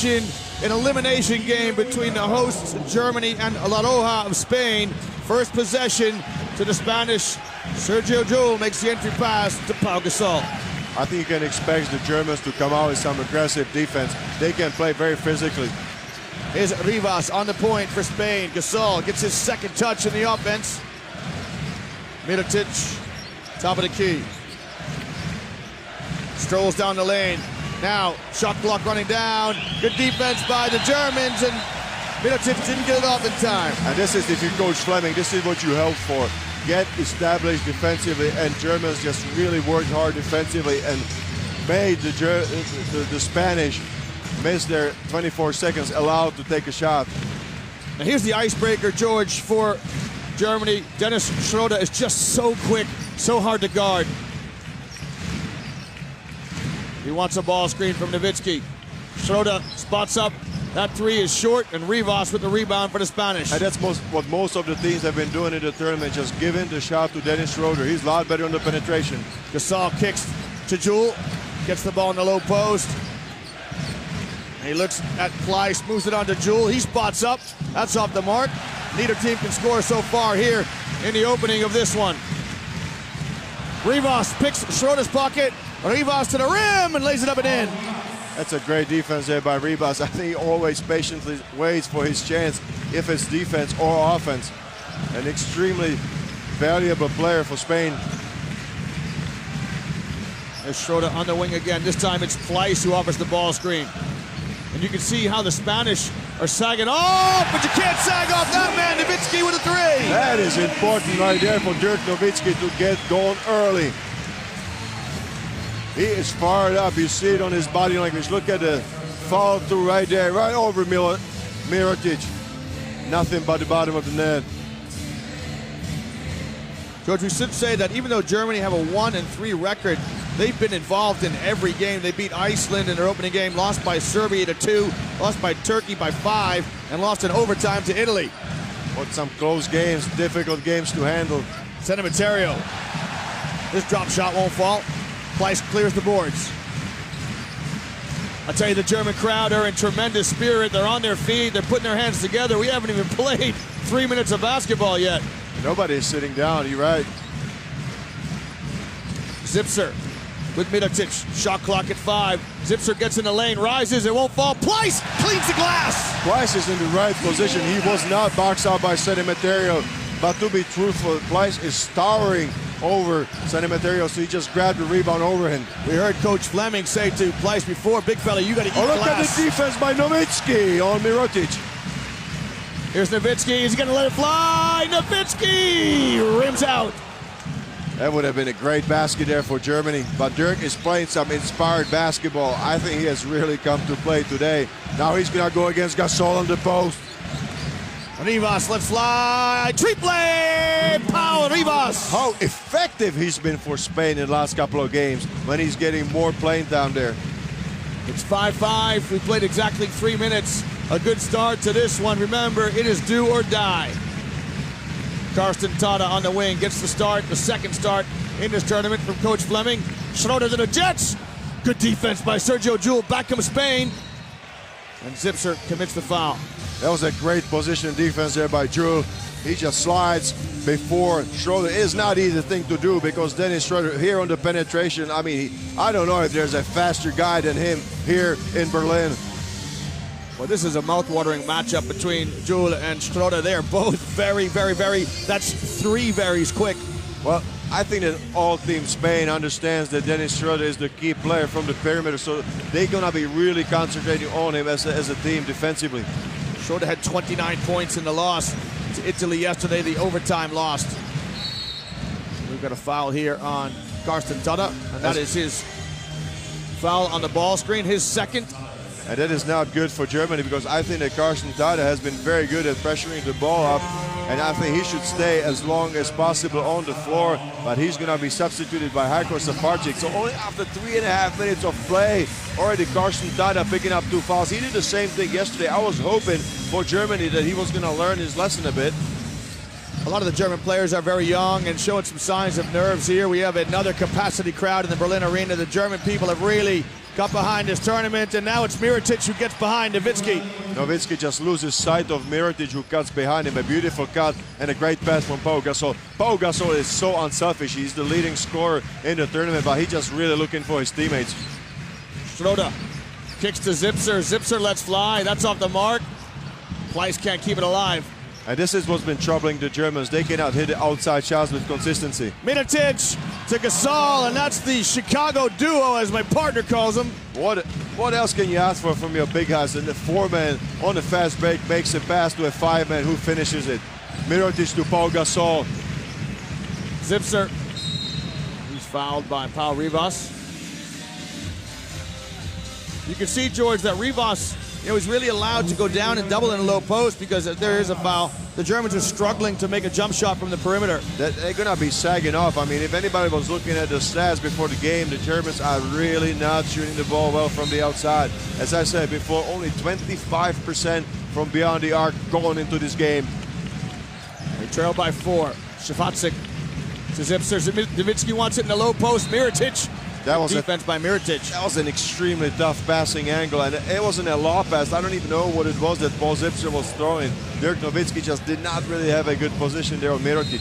action, an elimination game between the hosts Germany and La Roja of Spain. First possession to the Spanish. Sergio Llull makes the entry pass to Pau Gasol. I think you can expect the Germans to come out with some aggressive defense. They can play very physically. Here's Rivas on the point for Spain. Gasol gets his second touch in the offense. Mirotic, top of the key. Strolls down the lane. Now, shot clock running down. Good defense by the Germans, and Mirotic didn't get it off in time. And this is, if you coach Fleming, this is what you hope for. Get established defensively, and Germans just really worked hard defensively and made the Spanish miss their 24 seconds allowed to take a shot. Now here's the icebreaker, George, for Germany. Dennis Schroeder is just so quick, so hard to guard. He wants a ball screen from Nowitzki. Schroeder spots up. That three is short, and Rivas with the rebound for the Spanish. And that's what most of the teams have been doing in the tournament, just giving the shot to Dennis Schroeder. He's a lot better on the penetration. Gasol kicks to Llull, gets the ball in the low post. And he looks at Pleiss, moves it on to Llull. He spots up. That's off the mark. Neither team can score so far here in the opening of this one. Rivas picks Schroeder's pocket. Rivas to the rim and lays it up and in. That's a great defense there by Rivas. I think he always patiently waits for his chance, if it's defense or offense. An extremely valuable player for Spain. There's Schroeder on the wing again. This time it's Pleiss who offers the ball screen. And you can see how the Spanish are sagging off, but you can't sag off that man. Nowitzki with a three. That is important right there for Dirk Nowitzki to get going early. He is fired up. You see it on his body language. Look at the follow through right there, right over Mirotic. Nothing but the bottom of the net. George, we should say that even though Germany have a 1-3 record, they've been involved in every game. They beat Iceland in their opening game, lost by Serbia to 2, lost by Turkey by 5, and lost in overtime to Italy. But some close games, difficult games to handle. Senemeterio. This drop shot won't fall. Pleiss clears the boards. I tell you, the German crowd are in tremendous spirit. They're on their feet. They're putting their hands together. We haven't even played 3 minutes of basketball yet. Nobody's sitting down, you're right. Zipser with Mirotic. Shot clock at 5. Zipser gets in the lane, rises, it won't fall. Pleiss cleans the glass. Pleiss is in the right position. He was not boxed out by Senemeterio. But to be truthful, Pleiss is towering over Senemeterio, so he just grabbed the rebound over him. We heard Coach Fleming say to Pleiss before, big fella, you got to eat look glass. at the defense by Nowitzki on Mirotic. Here's Nowitzki. Is he going to let it fly? Nowitzki rims out. That would have been a great basket there for Germany. But Dirk is playing some inspired basketball. I think he has really come to play today. Now he's going to go against Gasol on the post. Rivas lets fly. Triple! Pau Rivas. How effective he's been for Spain in the last couple of games when he's getting more playing down there. It's 5-5. We played exactly 3 minutes. A good start to this one. Remember, it is do or die. Carsten Tada on the wing gets the start, the second start in this tournament from Coach Fleming. Schroeder to the Jets. Good defense by Sergio Llull. Back comes Spain. And Zipser commits the foul. That was a great position defense there by Llull. He just slides before Schroeder. Is not easy thing to do because Dennis Schroeder here on the penetration. I mean, I don't know if there's a faster guy than him here in Berlin. Well, this is a mouth-watering matchup between Llull and Schroeder. They are both very, that's 3 varies quick. Well, I think that all Team Spain understands that Dennis Schroeder is the key player from the perimeter, so they're going to be really concentrating on him as a team defensively. Schroeder had 29 points in the loss to Italy yesterday, the overtime loss. We've got a foul here on Carsten Tada, and that is his foul on the ball screen, his second. And that is not good for Germany because I think that Carsten Tada has been very good at pressuring the ball up, and I think he should stay as long as possible on the floor, but he's going to be substituted by Hajko Safarčić. So only after 3.5 minutes of play, already Carsten Tada picking up 2 fouls. He did the same thing yesterday. I was hoping for Germany that he was going to learn his lesson a bit. A lot of the German players are very young and showing some signs of nerves here. We have another capacity crowd in the Berlin Arena. The German people have really got behind this tournament, and now it's Mirotic who gets behind Nowitzki. Nowitzki just loses sight of Mirotic, who cuts behind him. A beautiful cut and a great pass from Pau Gasol. Pau Gasol is so unselfish. He's the leading scorer in the tournament, but he's just really looking for his teammates. Schroeder kicks to Zipser. Zipser lets fly. That's off the mark. Pleiss can't keep it alive. And this is what's been troubling the Germans. They cannot hit the outside shots with consistency. Mirotic to Gasol, and that's the Chicago duo, as my partner calls them. What else can you ask for from your big guys? And the 4-man on the fast break makes a pass to a 5-man who finishes it. Mirotic to Pau Gasol. Zipser, he's fouled by Pau Rivas. You can see, George, that Rivas, he's really allowed to go down and double in a low post because there is a foul. The Germans are struggling to make a jump shot from the perimeter. They're going to be sagging off. I mean, if anybody was looking at the stats before the game, the Germans are really not shooting the ball well from the outside. As I said before, only 25% from beyond the arc going into this game. They trail by 4. Šefacic to Zipser. Nowitzki wants it in the low post. Mirotic. That was defense by Mirotic. That was an extremely tough passing angle, and it wasn't a law pass. I don't even know what it was that Paul Zipser was throwing. Dirk Nowitzki just did not really have a good position there on Mirotic.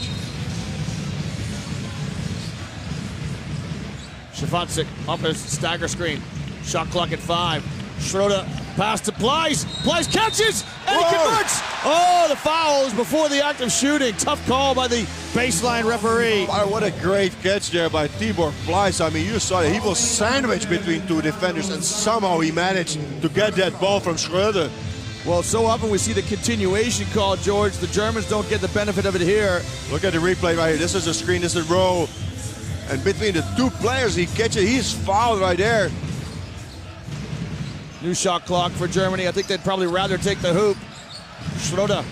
Šefacic up a stagger screen. Shot clock at 5. Schroeder pass to Pleiss. Pleiss catches and he converts. Oh, the foul is before the act of shooting. Tough call by the baseline referee. Wow, what a great catch there by Tibor Pleiss. I mean, you saw that he was sandwiched between two defenders, and somehow he managed to get that ball from Schroeder. Well, so often we see the continuation call, George. The Germans don't get the benefit of it here. Look at the replay right here. This is a screen, this is a roll. And between the two players, he catches, he's fouled right there. New shot clock for Germany. I think they'd probably rather take the hoop. Schroeder.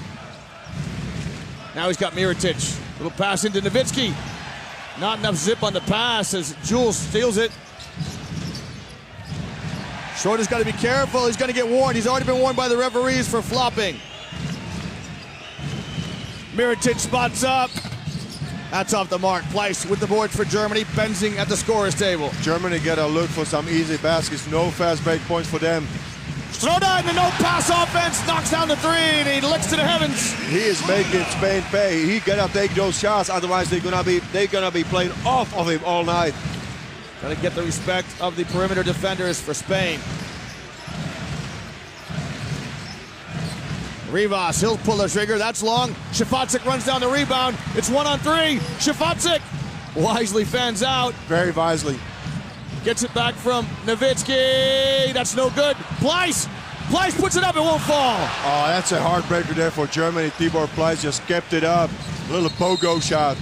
Now he's got Mirotic. Little pass into Nowitzki. Not enough zip on the pass as Jules steals it. Schroeder's got to be careful. He's going to get warned. He's already been warned by the referees for flopping. Mirotic spots up. That's off the mark. Pleiss with the boards for Germany. Benzing at the scorer's table. Germany got to look for some easy baskets. No fast break points for them. Schroeder in the no-pass offense. Knocks down the 3 and he looks to the heavens. He is making Spain pay. He gotta take those shots. Otherwise, they're gonna be playing off of him all night. Got to get the respect of the perimeter defenders for Spain. Rivas, he'll pull the trigger. That's long. Šefacic runs down the rebound. It's 1-on-3. Šefacic wisely fans out. Very wisely. Gets it back from Nowitzki. That's no good. Pleiss puts it up. It won't fall. Oh, that's a heartbreaker there for Germany. Tibor Pleiss just kept it up. A little pogo shot.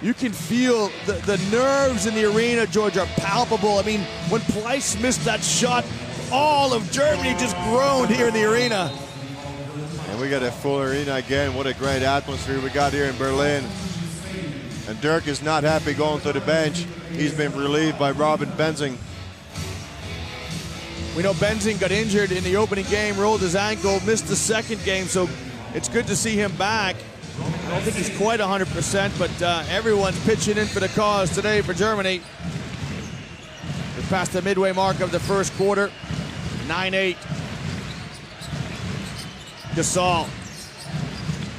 You can feel the nerves in the arena, George, are palpable. I mean, when Pleiss missed that shot, all of Germany just groaned here in the arena. And we got a full arena again. What a great atmosphere we got here in Berlin. And Dirk is not happy going to the bench. He's been relieved by Robin Benzing. We know Benzing got injured in the opening game, rolled his ankle, missed the second game, so it's good to see him back. I don't think he's quite 100%, but everyone's pitching in for the cause today for Germany. We're past the midway mark of the first quarter, 9-8. Gasol.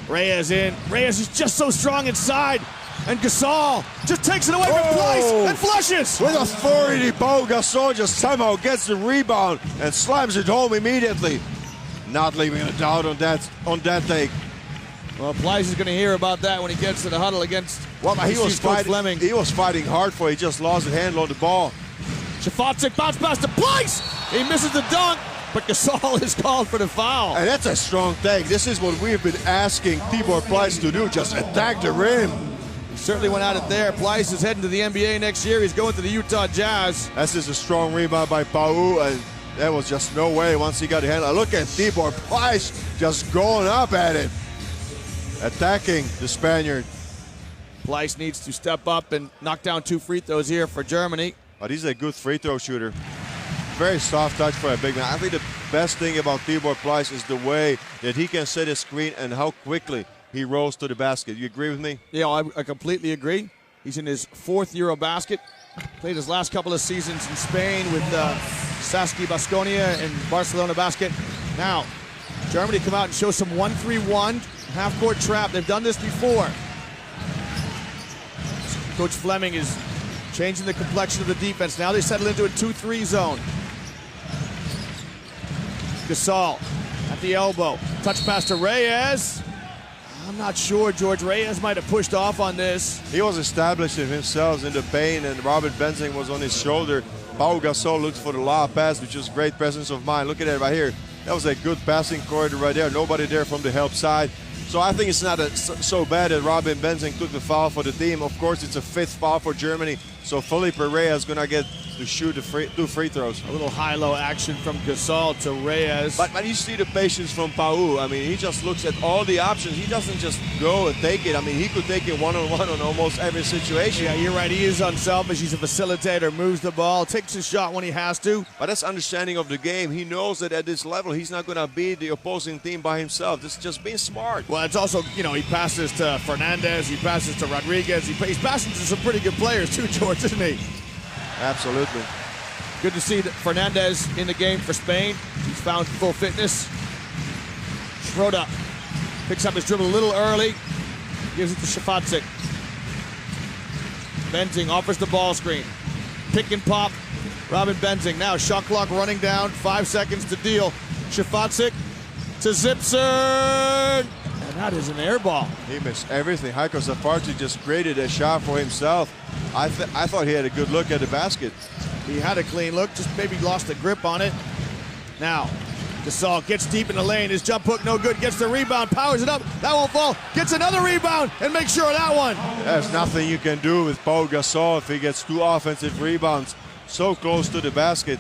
Reyes in. Reyes is just so strong inside. And Gasol just takes it away from Pleiss and flushes. With authority, Pau Gasol just somehow gets the rebound and slams it home immediately. Not leaving a doubt on that take. Well, Pleiss is going to hear about that when he gets to the huddle against he was Fleming. He was fighting hard for it. He just lost his handle on the ball. Šefacic bounce pass to Pleiss. He misses the dunk. But Gasol is called for the foul. And that's a strong take. This is what we've been asking Tibor Pleiss to do, just attack the rim. He certainly went at it there. Pleiss is heading to the NBA next year. He's going to the Utah Jazz. That's just a strong rebound by Pau, and there was just no way once he got the handle. Look at Tibor Pleiss just going up at it, attacking the Spaniard. Pleiss needs to step up and knock down 2 free throws here for Germany. But he's a good free throw shooter. Very soft touch for a big man. I think the best thing about Tibor Pleiss is the way that he can set a screen and how quickly he rolls to the basket. You agree with me? Yeah, I completely agree. He's in his 4th Eurobasket. Played his last couple of seasons in Spain with Saski Baskonia in Barcelona basket. Now, Germany come out and show some 1-3-1 half-court trap. They've done this before. Coach Fleming is changing the complexion of the defense. Now they settle into a 2-3 zone. Gasol at the elbow. Touch pass to Reyes. I'm not sure. George Reyes might have pushed off on this. He was establishing himself in the paint, and Robert Benzing was on his shoulder. Pau Gasol looked for the lob pass, which was great presence of mind. Look at that right here. That was a good passing corridor right there. Nobody there from the help side. So I think it's not so bad that Robin Benzing took the foul for the team. Of course, it's a 5th foul for Germany. So Felipe Reyes is going to get to shoot the 2 free throws. A little high-low action from Gasol to Reyes. But you see the patience from Pau. I mean, he just looks at all the options. He doesn't just go and take it. I mean, he could take it one-on-one on almost every situation. Yeah, you're right. He is unselfish. He's a facilitator, moves the ball, takes his shot when he has to. But that's understanding of the game. He knows that at this level, he's not going to beat the opposing team by himself. This is just being smart. Well, it's also, you know, he passes to Fernandez, he passes to Rodriguez, he's passing to some pretty good players too, George, isn't he? Absolutely. Good to see that Fernandez in the game for Spain. He's found full fitness. Schroeder picks up his dribble a little early, gives it to Shafatzik. Benzing offers the ball screen. Pick and pop, Robin Benzing. Now shot clock running down, 5 seconds to deal. Shafatzik to Zipser. And that is an air ball. He missed everything. Heiko Safarci just created a shot for himself. I thought he had a good look at the basket. He had a clean look, just maybe lost the grip on it. Now, Gasol gets deep in the lane. His jump hook no good. Gets the rebound, powers it up. That won't fall. Gets another rebound and makes sure of that one. There's nothing you can do with Pau Gasol if he gets 2 offensive rebounds so close to the basket.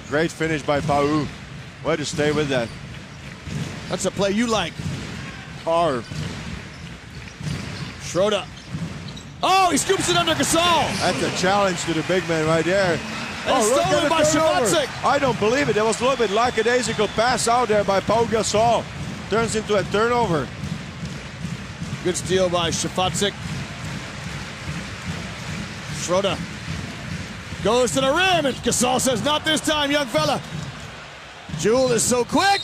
Great finish by Pau. Way to stay with that. That's a play you like. Hard. Schroeder. Oh, he scoops it under Gasol. That's a challenge to the big man right there. And look stolen at by the turnover. Shafatzik. I don't believe it. There was a little bit lackadaisical pass out there by Pau Gasol. Turns into a turnover. Good steal by Shafatzik. Schroeder goes to the rim, and Gasol says, not this time, young fella. Jewel is so quick.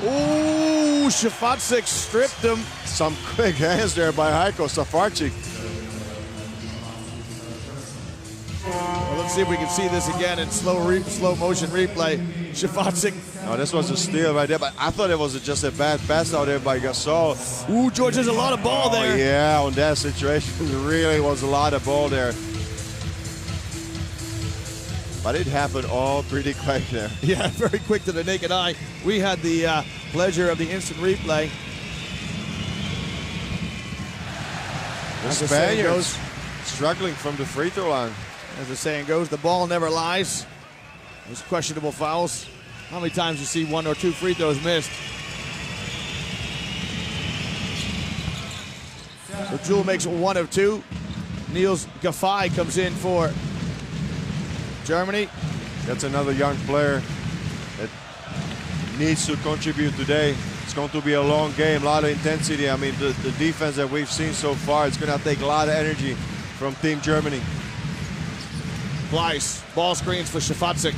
Ooh, Shafatzik stripped him. Some quick hands there by Heiko Safarci. Well, let's see if we can see this again in slow motion replay. Shafatzik. Oh, this was a steal right there, but I thought it was just a bad pass out there by Gasol. Ooh, George, there's a lot of ball there. Yeah, on that situation, there really was a lot of ball there. But it happened all pretty quick there. Yeah, very quick to the naked eye. We had the pleasure of the instant replay. The Spaniards struggling from the free throw line. As the saying goes, the ball never lies. Those questionable fouls. How many times you see 1 or 2 free throws missed? So Jewel makes 1 of 2. Niels Gaffay comes in for Germany. That's another young player that needs to contribute today. It's going to be a long game, a lot of intensity. I mean, the defense that we've seen so far, it's going to take a lot of energy from Team Germany. Pleiss, ball screens for Shafatzik.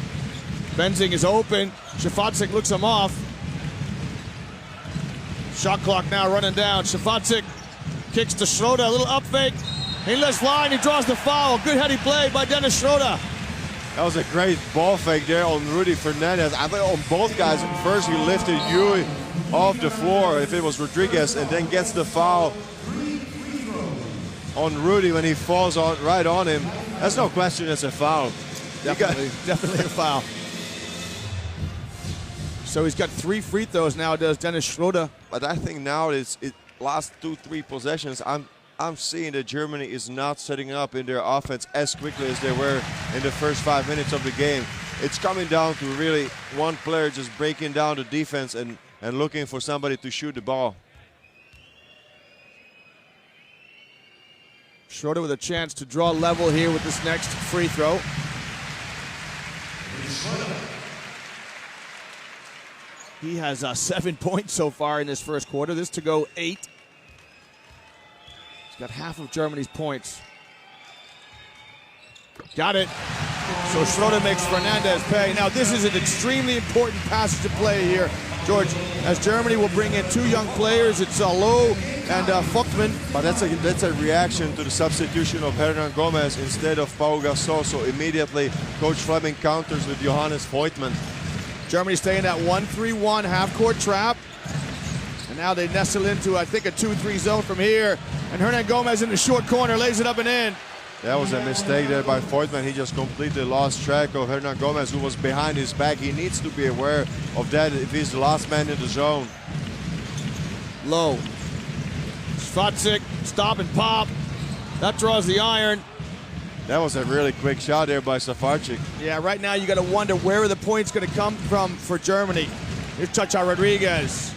Benzing is open. Shafatzik looks him off. Shot clock now running down. Shafatzik kicks to Schroeder, a little up fake. He lets fly and he draws the foul. Good heady play by Dennis Schroeder. That was a great ball fake there on Rudy Fernandez. I think on both guys. First he lifted Yui off the floor, if it was Rodriguez, and then gets the foul on Rudy when he falls right on him. That's no question, it's a foul. Definitely a foul. So he's got 3 free throws now, does Dennis Schroeder. But I think now it's last 2-3 possessions, I'm seeing that Germany is not setting up in their offense as quickly as they were in the first 5 minutes of the game. It's coming down to really one player just breaking down the defense and looking for somebody to shoot the ball. Schroeder with a chance to draw level here with this next free throw. He has 7 points so far in this first quarter. This to go 8. He's got half of Germany's points. Got it. So Schroeder makes Fernandez pay. Now this is an extremely important passage to play here, George, as Germany will bring in two young players. It's Loh and Vogtmann. But that's a reaction to the substitution of Hernan Gomez instead of Pau Gasol. So immediately Coach Fleming counters with Johannes Voigtmann. Germany staying at 1-3-1 half-court trap. And now they nestle into, I think, a 2-3 zone from here. And Hernan Gomez in the short corner lays it up and in. That was a mistake there by Voigtmann. He just completely lost track of Hernan Gomez, who was behind his back. He needs to be aware of that if he's the last man in the zone. Low. Švacek, stop and pop. That draws the iron. That was a really quick shot there by Safarczyk. Yeah, right now you got to wonder where are the points going to come from for Germany. Here's Chacha Rodriguez.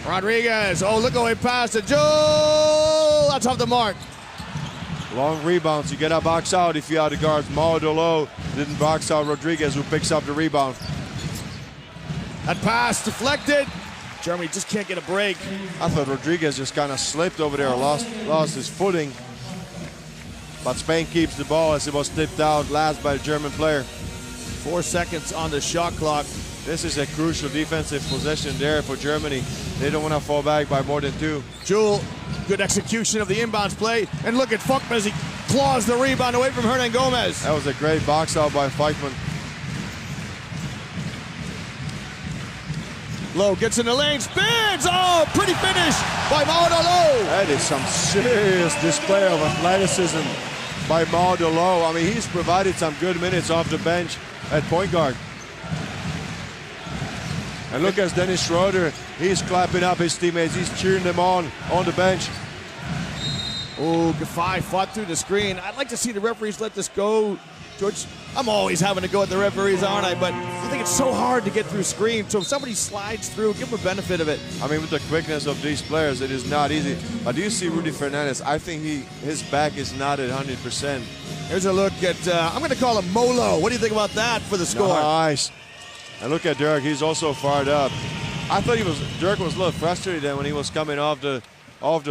Rodriguez, oh, look away past it. Joe, that's off the mark. Long rebounds, you gotta box out if you are the guards. Maodo Loh didn't box out Rodriguez, who picks up the rebound. That pass deflected. Germany just can't get a break. I thought Rodriguez just kind of slipped over there, lost his footing. But Spain keeps the ball as it was tipped out last by the German player. 4 seconds on the shot clock. This is a crucial defensive possession there for Germany. They don't want to fall back by more than 2. Jewel, good execution of the inbounds play. And look at Vogtmann as he claws the rebound away from Hernan Gomez. That was a great box out by Voigtmann. Loh gets in the lane, spins! Oh, pretty finish by Maodo Loh. That is some serious display of athleticism by Maodo Loh. I mean, he's provided some good minutes off the bench at point guard. And look at Dennis Schroeder. He's clapping up his teammates. He's cheering them on the bench. Oh, Giffey fought through the screen. I'd like to see the referees let this go. George, I'm always having to go at the referees, aren't I? But I think it's so hard to get through screens. So if somebody slides through, give them a benefit of it. I mean, with the quickness of these players, it is not easy. But do you see Rudy Fernandez? I think his back is not at 100%. Here's a look at, I'm going to call him Molo. What do you think about that for the score? Nice. And look at Dirk. He's also fired up. I thought Dirk was a little frustrated then when he was coming off the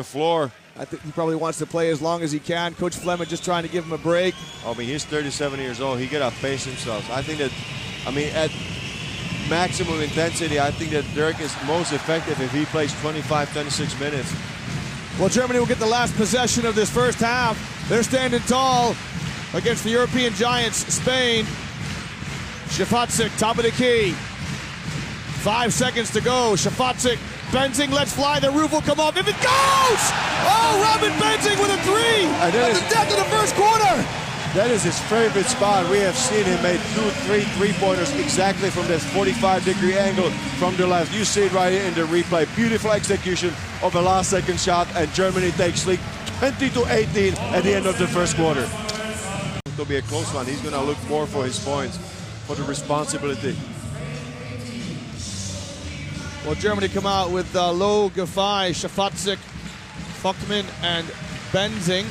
floor. I think he probably wants to play as long as he can. Coach Fleming just trying to give him a break. I mean, he's 37 years old. He got to pace himself. I think that, I mean, at maximum intensity, I think that Dirk is most effective if he plays 25, 26 minutes. Well, Germany will get the last possession of this first half. They're standing tall against the European giants, Spain. Švacek, top of the key. 5 seconds to go. Švacek, Benzing lets fly. The roof will come off. If it goes! Oh, Robin Benzing with a 3 at the end of the first quarter. That is his favorite spot. We have seen him make 2-3 three-pointers exactly from this 45-degree angle from the left. You see it right here in the replay. Beautiful execution of a last-second shot, and Germany takes lead 20-18 at the end of the first quarter. It'll be a close one. He's going to look more for his points, for the responsibility. Well, Germany come out with Loh, Giffey, Švacek, Vogtmann, and Benzing.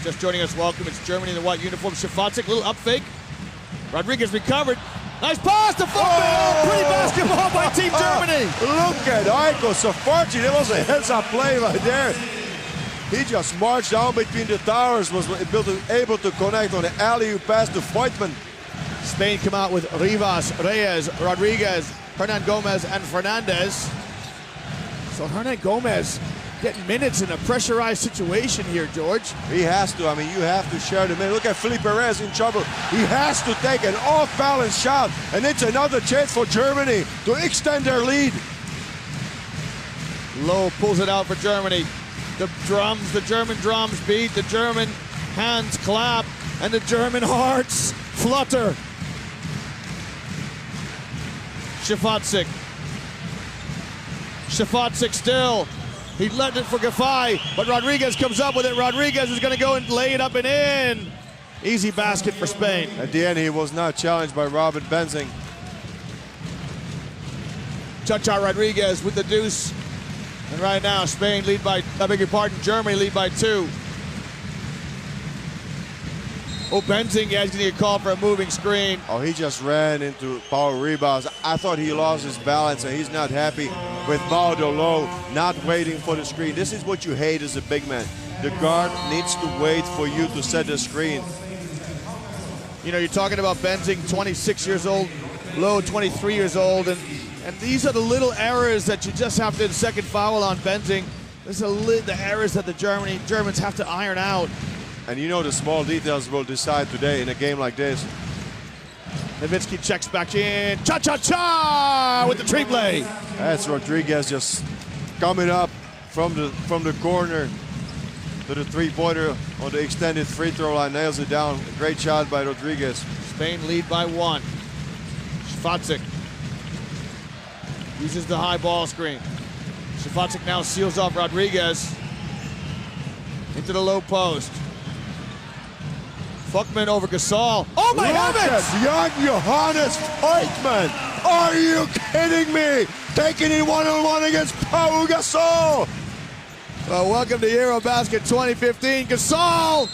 Just joining us, welcome. It's Germany in the white uniform. Švacek, little up fake. Rodriguez recovered. Nice pass to Vogtmann. Oh, pretty basketball by Team Germany. Look at Aiko Safarczyk. That was a heads-up play right there. He just marched down between the towers, was able to connect on the alley-oop pass to Voigtmann. Spain come out with Rivas, Reyes, Rodriguez, Hernan Gomez, and Fernandez. So Hernan Gomez getting minutes in a pressurized situation here, George. He has to. I mean, you have to share the minute. Look at Felipe Reyes in trouble. He has to take an off-balance shot, and it's another chance for Germany to extend their lead. Loh pulls it out for Germany. The German drums beat, the German hands clap, and the German hearts flutter. Švacek. Švacek still. He led it for Giffey, but Rodriguez comes up with it. Rodriguez is going to go and lay it up and in. Easy basket for Spain. At the end, he was not challenged by Robin Benzing. Chacha Rodriguez with the deuce. And right now, Spain lead by, I beg your pardon, Germany lead by 2. Oh, Benzing is going to get called for a moving screen. Oh, he just ran into power rebounds. I thought he lost his balance, and he's not happy with Maodo Loh not waiting for the screen. This is what you hate as a big man. The guard needs to wait for you to set the screen. You know, you're talking about Benzing, 26 years old, Lowe, 23 years old, and these are the little errors that you just have to, the second foul on Benzing. These are the errors that the Germans have to iron out. And you know the small details will decide today in a game like this. Nowitzki checks back in. Cha-cha-cha with the triple. That's Rodriguez just coming up from the corner to the three-pointer on the extended free throw line. Nails it down. Great shot by Rodriguez. Spain lead by 1. Švacic uses the high ball screen. Švacic now seals off Rodriguez into the low post. Fuckman over Gasol. Oh my heavens! Young Johannes Voigtmann! Are you kidding me? Taking it one-on-one against Pau Gasol! Well, welcome to Eurobasket 2015. Gasol!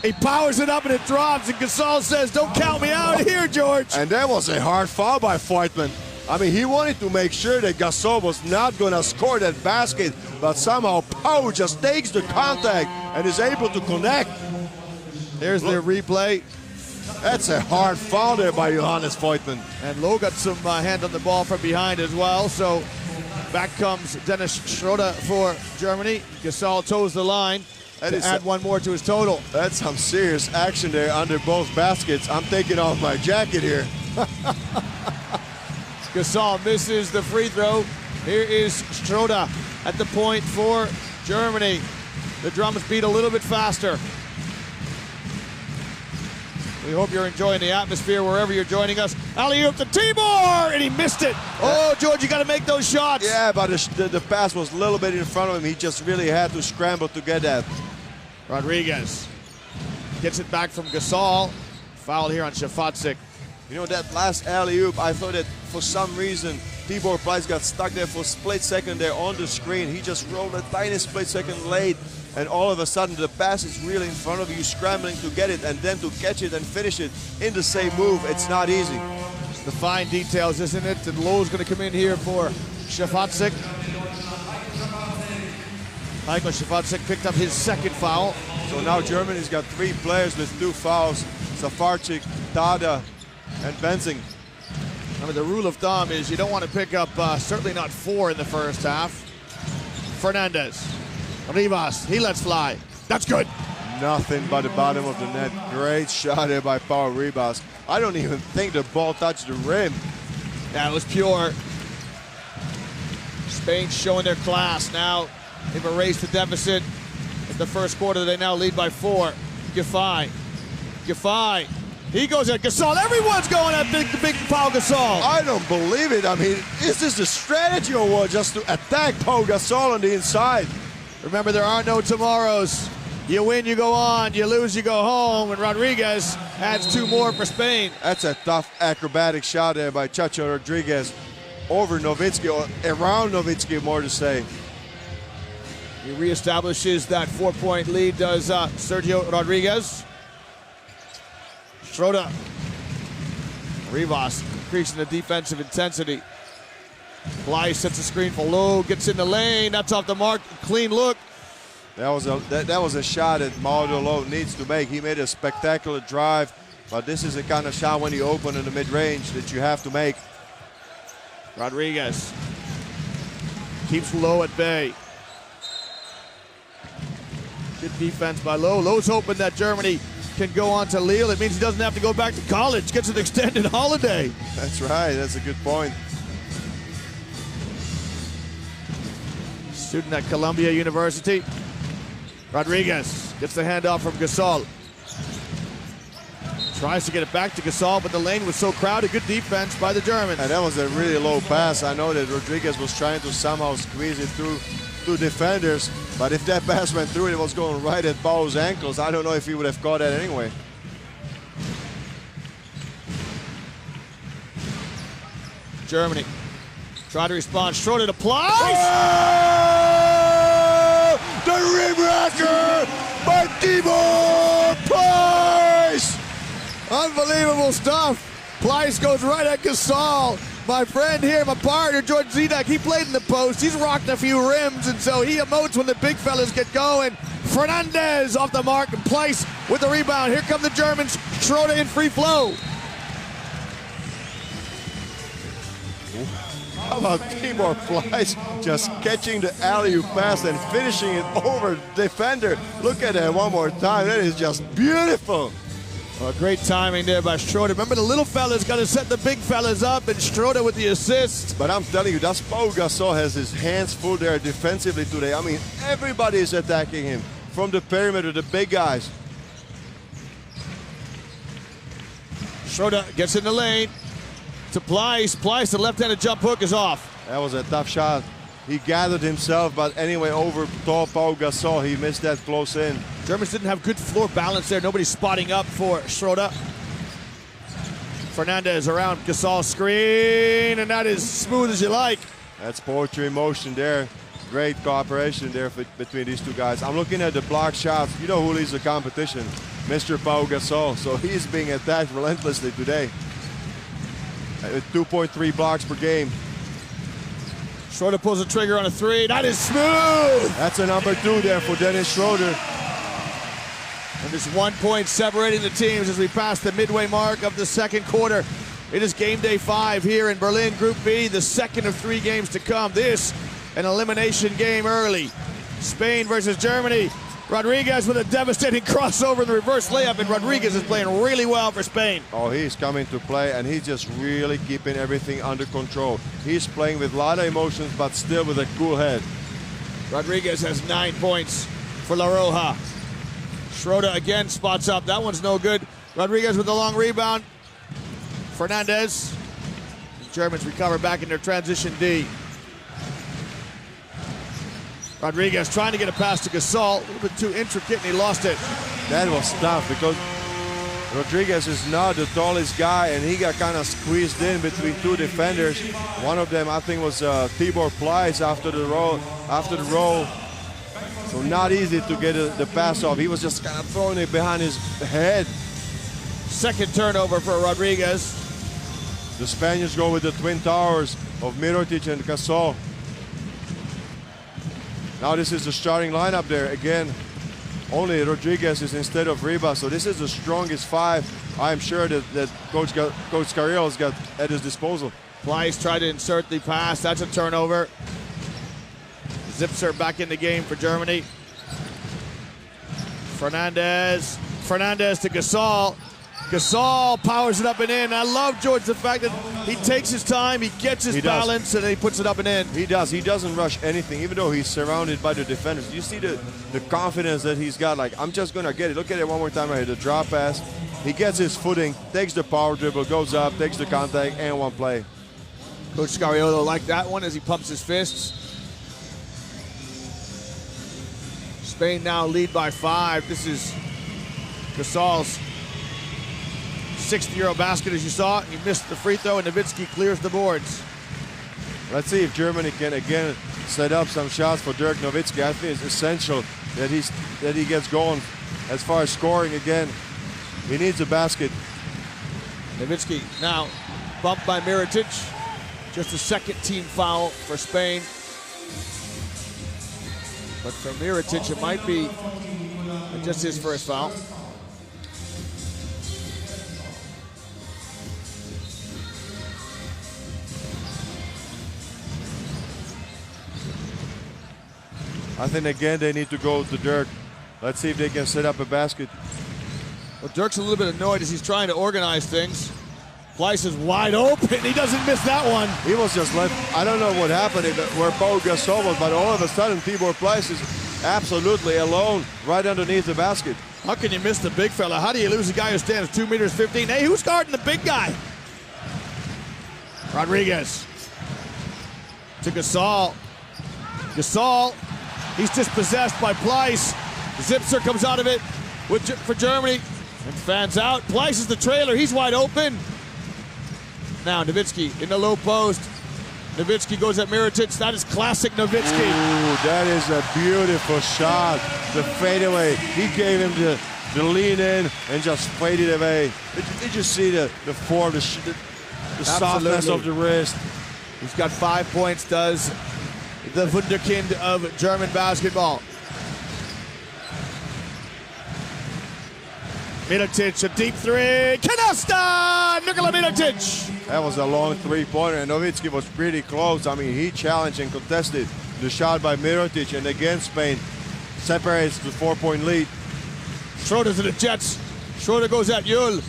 He powers it up and it drops, and Gasol says, "Don't count me out here, George." And that was a hard foul by Voigtmann. I mean, he wanted to make sure that Gasol was not going to score that basket, but somehow Pau just takes the contact and is able to connect. There's the replay. That's a hard foul there by Johannes Voigtmann. And Lowe got some hand on the ball from behind as well. So back comes Dennis Schroeder for Germany. Gasol toes the line to add one more to his total. That's some serious action there under both baskets. I'm taking off my jacket here. Gasol misses the free throw. Here is Schroeder at the point for Germany. The drums beat a little bit faster. We hope you're enjoying the atmosphere wherever you're joining us. Alley-oop to Tibor, and he missed it. Oh, George, you got to make those shots. Yeah, but the pass was a little bit in front of him. He just really had to scramble to get that. Rodriguez gets it back from Gasol. Foul here on Švacic. You know, that last alley-oop, I thought that for some reason Tibor Pleiss got stuck there for a split second there on the screen. He just rolled a tiny split second late, and all of a sudden the pass is really in front of you, scrambling to get it, and then to catch it and finish it in the same move. It's not easy. It's the fine details, isn't it? And Lowe's going to come in here for Švacic. Michael Švacic picked up his second foul. So now Germany's got 3 players with 2 fouls. Safarczyk, Tada, and Benzing. Remember, the rule of thumb is you don't want to pick up, certainly not 4 in the first half. Fernandez, Rivas, he lets fly. That's good. Nothing but the bottom of the net. Great shot there by Pau Ribas. I don't even think the ball touched the rim. Yeah, it was pure. Spain showing their class now. They've erased the deficit. In the first quarter, they now lead by 4. Giffey. He goes at Gasol. Everyone's going at big Pau Gasol. I don't believe it. I mean, is this the strategy or what? Just to attack Pau Gasol on the inside? Remember, there are no tomorrows. You win, you go on. You lose, you go home. And Rodriguez adds 2 more for Spain. That's a tough acrobatic shot there by Chacho Rodriguez over Nowitzki, or around Nowitzki, more to say. He reestablishes that 4-point lead, does Sergio Rodriguez. Schroeder. Rivas increasing the defensive intensity. Bly sets a screen for Lowe, gets in the lane. That's off the mark. Clean look. That was a shot that Mauro Lowe needs to make. He made a spectacular drive, but this is the kind of shot when you open in the mid-range that you have to make. Rodriguez keeps Lowe at bay. Good defense by Lowe. Lowe's hoping that Germany can go on to Lille. It means he doesn't have to go back to college. Gets an extended holiday. That's right. That's a good point. Student at Columbia University. Rodriguez gets the handoff from Gasol. Tries to get it back to Gasol, but the lane was so crowded. Good defense by the Germans. And that was a really low pass. I know that Rodriguez was trying to somehow squeeze it through 2 defenders, but if that pass went through, it was going right at Pau's ankles. I don't know if he would have caught that anyway. Germany try to respond. Schroeder to Pleiss. Oh! The rim wrecker by Tibor Pleiss. Unbelievable stuff. Pleiss goes right at Gasol. My friend here, my partner, George Zidek, he played in the post. He's rocked a few rims, and so he emotes when the big fellas get going. Fernandez off the mark, and Pleiss with the rebound. Here come the Germans. Schroeder in free flow. How about Tibor Pleiss just catching the alley-oop pass and finishing it over the defender? Look at that one more time. That is just beautiful. Well, great timing there by Schroeder. Remember, the little fella's got to set the big fellas up, and Schroeder with the assist. But I'm telling you, that's Pau Gasol has his hands full there defensively today. I mean, everybody is attacking him from the perimeter, the big guys. Schroeder gets in the lane to Pleiss. Pleiss, the left-handed jump hook is off. That was a tough shot. He gathered himself, but anyway, over tall Pau Gasol, he missed that close in. Germans didn't have good floor balance there. Nobody spotting up for Schroeder. Fernandez around Gasol's screen, and that is smooth as you like. That's poetry in motion there. Great cooperation there between these two guys. I'm looking at the block shots. You know who leads the competition? Mr. Pau Gasol. So he's being attacked relentlessly today. 2.3 blocks per game. Schroeder pulls the trigger on a three. That is smooth! That's a number 2 there for Dennis Schroeder. And there's 1 point separating the teams as we pass the midway mark of the second quarter. It is game day 5 here in Berlin, Group B, the second of 3 games to come. This, an elimination game early. Spain versus Germany. Rodriguez with a devastating crossover in the reverse layup, and Rodriguez is playing really well for Spain. Oh, he's coming to play, and he's just really keeping everything under control. He's playing with a lot of emotions, but still with a cool head. Rodriguez has 9 points for La Roja. Schroeder again spots up. That one's no good. Rodriguez with the long rebound. Fernandez. The Germans recover back in their transition D. Rodriguez trying to get a pass to Gasol. A little bit too intricate, and he lost it. That was tough because Rodriguez is not the tallest guy, and he got kind of squeezed in between 2 defenders. One of them, I think, was Tibor Pleiss after the roll. So not easy to get the pass off. He was just kind of throwing it behind his head. Second turnover for Rodriguez. The Spaniards go with the twin towers of Mirotic and Gasol. Now this is the starting lineup there. Again, only Rodriguez is instead of Ribas. So this is the strongest 5 I'm sure that Coach Carrillo's got at his disposal. Pleiss tried to insert the pass. That's a turnover. Zipser back in the game for Germany. Fernandez to Gasol. Gasol powers it up and in. I love, George, the fact that he takes his time, he gets his balance, and then he puts it up and in. He does. He doesn't rush anything, even though he's surrounded by the defenders. You see the confidence that he's got. Like, I'm just going to get it. Look at it one more time right here. The drop pass. He gets his footing, takes the power dribble, goes up, takes the contact, and one play. Coach Scariolo liked that one as he pumps his fists. Spain now lead by 5. This is Gasol's 6th Euro basket, as you saw. He missed the free throw, and Nowitzki clears the boards. Let's see if Germany can again set up some shots for Dirk Nowitzki. I think it's essential that he gets going as far as scoring again. He needs a basket. Nowitzki now bumped by Mirotic. Just a second team foul for Spain. But for Mirotic, it might be just his first foul. I think again they need to go to Dirk. Let's see if they can set up a basket. Well, Dirk's a little bit annoyed as he's trying to organize things. Pleiss is wide open. He doesn't miss that one. He was just left. I don't know what happened where Pau Gasol was, but all of a sudden Tibor Pleiss is absolutely alone right underneath the basket. How can you miss the big fella? How do you lose a guy who stands 2 meters 15? Hey, who's guarding the big guy? Rodriguez to Gasol. Gasol, he's dispossessed by Pleiss. Zipser comes out of it for Germany and fans out. Pleiss is the trailer. He's wide open. Now Nowitzki in the low post. Nowitzki goes at Mirotic. That is classic Nowitzki. Ooh, that is a beautiful shot. The fadeaway. He gave him the lean in and just faded away. Did you see the form, the softness of the wrist? He's got 5 points, does the wunderkind of German basketball. Mirotic, a deep three. Canasta! Nikola Mirotic! That was a long three-pointer, and Nowitzki was pretty close. I mean, he challenged and contested the shot by Mirotic, and again, Spain separates the 4-point lead. Schroeder to the Jets. Schroeder goes at Yul.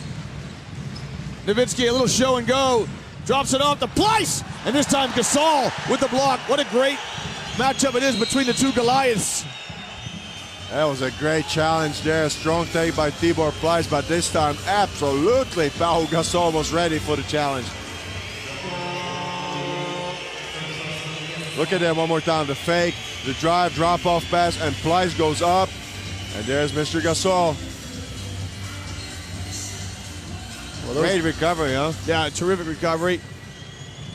Nowitzki, a little show and go. Drops it off to Pleiss, and this time Gasol with the block. What a great matchup it is between the two Goliaths. That was a great challenge there. Strong take by Tibor Pleiss, but this time absolutely Pau Gasol was ready for the challenge. Look at that one more time. The fake, the drive, drop-off pass, and Pleiss goes up. And there's Mr. Gasol. Great recovery, huh? Yeah, terrific recovery.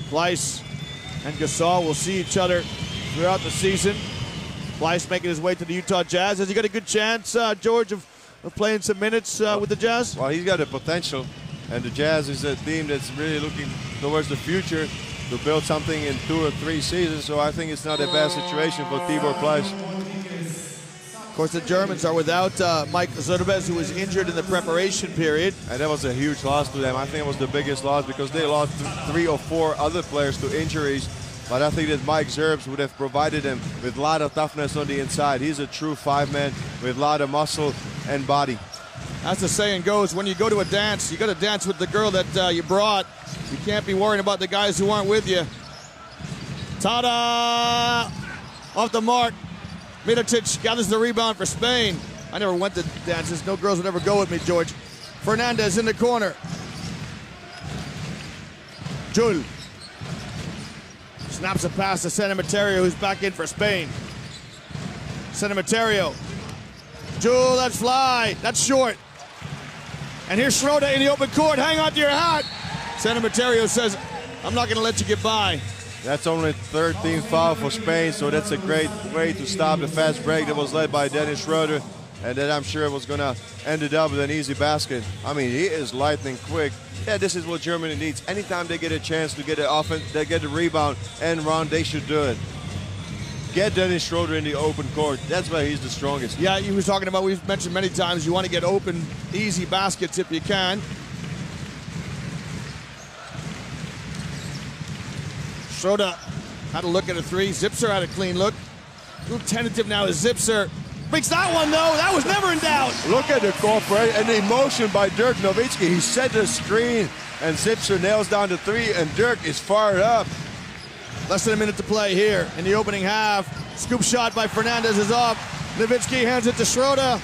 Pleiss and Gasol will see each other throughout the season. Pleiss making his way to the Utah Jazz. Has he got a good chance, George, of playing some minutes with the Jazz? Well, he's got the potential, and the Jazz is a team that's really looking towards the future to build something in 2 or 3 seasons, so I think it's not a bad situation for Tibor Pleiss. Of course, the Germans are without Mike Zurbez, who was injured in the preparation period. And that was a huge loss to them. I think it was the biggest loss because they lost 3 or 4 other players to injuries. But I think that Mike Zerbs would have provided them with a lot of toughness on the inside. He's a true 5-man with a lot of muscle and body. As the saying goes, when you go to a dance, you got to dance with the girl that you brought. You can't be worrying about the guys who aren't with you. Ta-da! Off the mark. Mirotic gathers the rebound for Spain. I never went to dances. No girls would ever go with me, George. Fernandez in the corner. Jul. Snaps a pass to Senemeterio, who's back in for Spain. Senemeterio. Jul, that's fly. That's short. And here's Schroeder in the open court. Hang on to your hat. Senemeterio says, I'm not going to let you get by. That's only 13th foul for Spain, so that's a great way to stop the fast break that was led by Dennis Schroeder, and that I'm sure was going to end it up with an easy basket. I mean, he is lightning quick. Yeah, this is what Germany needs. Anytime they get a chance to get an offense, they get a rebound and run, they should do it. Get Dennis Schroeder in the open court. That's why he's the strongest. Yeah, he was talking about, we've mentioned many times, you want to get open, easy baskets if you can. Schroeder had a look at a three. Zipser had a clean look. A little tentative now is Zipser. Breaks that one, though. That was never in doubt. Look at the cooperation and the emotion by Dirk Nowitzki. He set the screen, and Zipser nails down the three, and Dirk is fired up. Less than a minute to play here in the opening half. Scoop shot by Fernandez is off. Nowitzki hands it to Schroeder.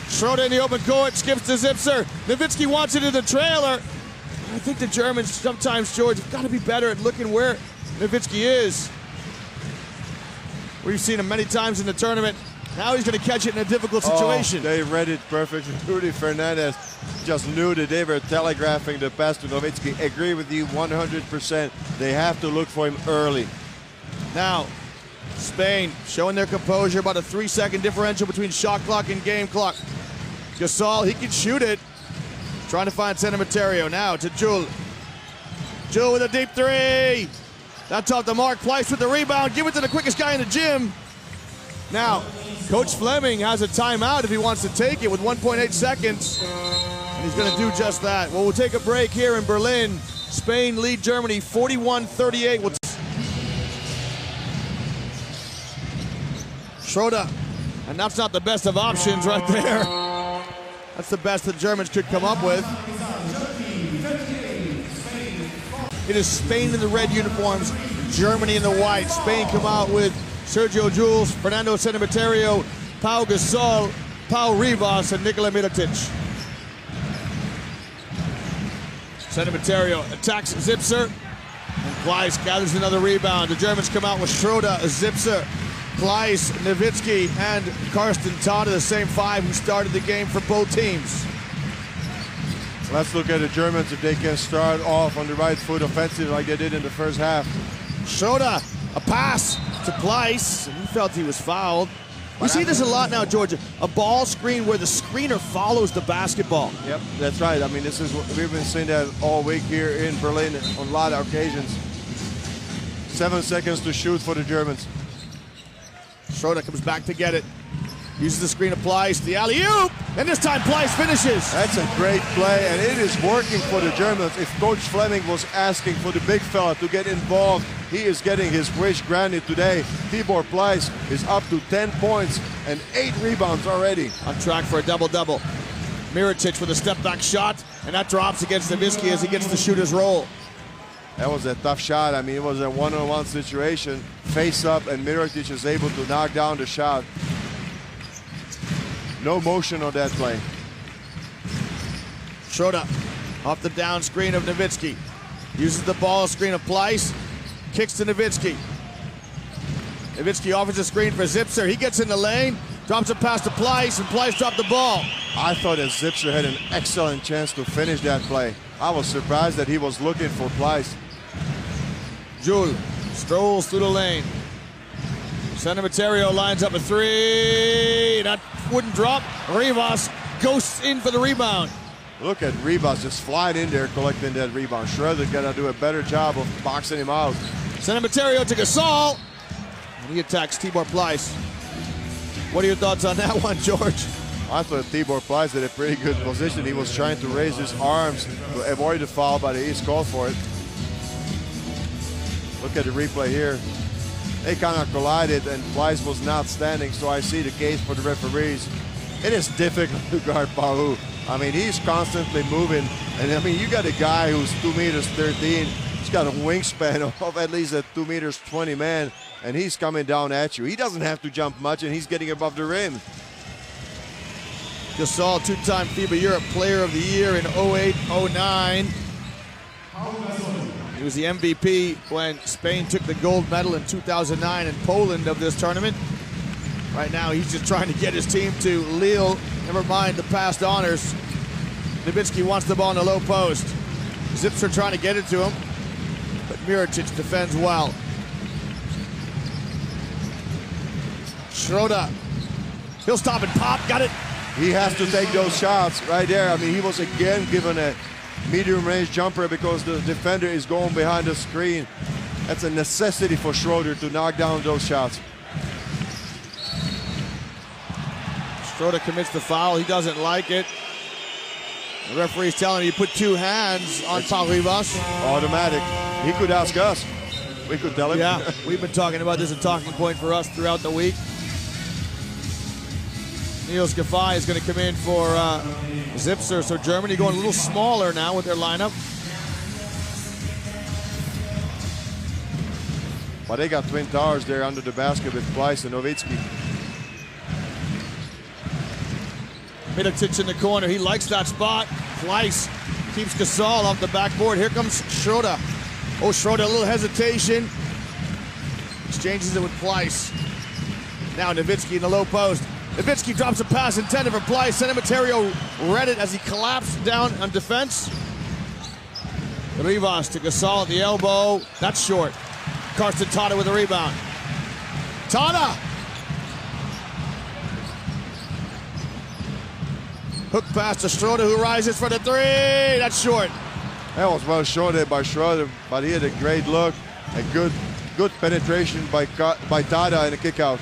Schroeder in the open court, skips to Zipser. Nowitzki wants it in the trailer. I think the Germans sometimes, George, have got to be better at looking where Nowitzki is. We've seen him many times in the tournament. Now he's going to catch it in a difficult situation. Oh, they read it perfectly. Rudy Fernandez just knew that they were telegraphing the pass to Nowitzki. Agree with you 100%. They have to look for him early. Now, Spain showing their composure, about a 3-second differential between shot clock and game clock. Gasol, he can shoot it. Trying to find Senemeterio now to Jul. Jul with a deep three. That's off the mark. Pleiss with the rebound. Give it to the quickest guy in the gym. Now, Coach Fleming has a timeout if he wants to take it with 1.8 seconds. And he's going to do just that. Well, we'll take a break here in Berlin. Spain lead Germany 41-38. Schroeder. And that's not the best of options right there. That's the best the Germans could come up with. It is Spain in the red uniforms, Germany in the white. Spain come out with Sergio Jules, Fernando Senemeterio, Pau Gasol, Pau Rivas, and Nikola Mirotic. Senemeterio attacks Zipser, and Pleiss gathers another rebound. The Germans come out with Schroeder, Zipser, Pleiss, Nowitzki, and Carsten Tada, the same 5 who started the game for both teams. Let's look at the Germans if they can start off on the right foot offensive like they did in the first half. Schroeder, a pass to Pleiss, and he felt he was fouled. We see this a lot now, Georgia. A ball screen where the screener follows the basketball. Yep, that's right. I mean, this is what we've been seeing that all week here in Berlin on a lot of occasions. 7 seconds to shoot for the Germans. Schroeder comes back to get it. Uses the screen of Pleiss, the alley-oop, and this time Pleiss finishes. That's a great play, and it is working for the Germans. If Coach Fleming was asking for the big fella to get involved, he is getting his wish granted today. Tibor Pleiss is up to 10 points and 8 rebounds already. On track for a double-double. Mirotic with a step-back shot, and that drops against Nowitzki as he gets the shooter's roll. That was a tough shot. I mean, it was a one-on-one situation, face up, and Mirotic is able to knock down the shot. No motion on that play. Schroeder off the down screen of Nowitzki. Uses the ball screen of Pleiss. Kicks to Nowitzki. Nowitzki offers a screen for Zipser. He gets in the lane, drops a pass to Pleiss, and Pleiss dropped the ball. I thought that Zipser had an excellent chance to finish that play. I was surprised that he was looking for Pleiss. Jules strolls through the lane. Sanamaterio lines up a three. That wouldn't drop. Rivas ghosts in for the rebound. Look at Rivas just flying in there collecting that rebound. Schroeder's got to do a better job of boxing him out. Sanamaterio to Gasol. And he attacks Tibor Pleiss. What are your thoughts on that one, George? I thought Tibor Pleiss did a pretty good position. He was trying to raise his arms to avoid the foul, but he's called for it. Look at the replay here. They kind of collided and Pleiss was not standing, so I see the case for the referees. It is difficult to guard Pahu. I mean, he's constantly moving. And I mean, you got a guy who's 2 meters 13. He's got a wingspan of at least a 2 meters 20 man, and he's coming down at you. He doesn't have to jump much, and he's getting above the rim. Gasol, two-time FIBA Europe Player of the Year in 08-09. He was the MVP when Spain took the gold medal in 2009 in Poland of this tournament. Right now, he's just trying to get his team to Lille. Never mind the past honors. Nowitzki wants the ball in the low post. Zipser trying to get it to him, but Mirotic defends well. Schroeder, he'll stop and pop, got it. He has to take those shots right there. I mean, he was again given a medium-range jumper because the defender is going behind the screen. That's a necessity for Schroeder to knock down those shots. Schroeder commits the foul. He doesn't like it. The referee's telling him you put 2 hands on Paul Rivas. Automatic. He could ask us. We could tell him. Yeah, we've been talking about this, a talking point for us throughout the week. Niels Gaffey is going to come in for Zipser. So Germany going a little smaller now with their lineup. But they got twin towers there under the basket with Pleiss and Nowitzki. Mirotic in the corner. He likes that spot. Pleiss keeps Gasol off the backboard. Here comes Schroeder. Oh, Schroeder, a little hesitation. Exchanges it with Pleiss. Now Nowitzki in the low post. Nowitzki drops a pass intended for Pleiss. Sanamaterio read it as he collapsed down on defense. Rivas to Gasol at the elbow. That's short. Carsten Tata with a rebound. Tata! Hook pass to Schroeder, who rises for the three. That's short. That was well shorted by Schroeder, but he had a great look. A good penetration by Tata and a kick out.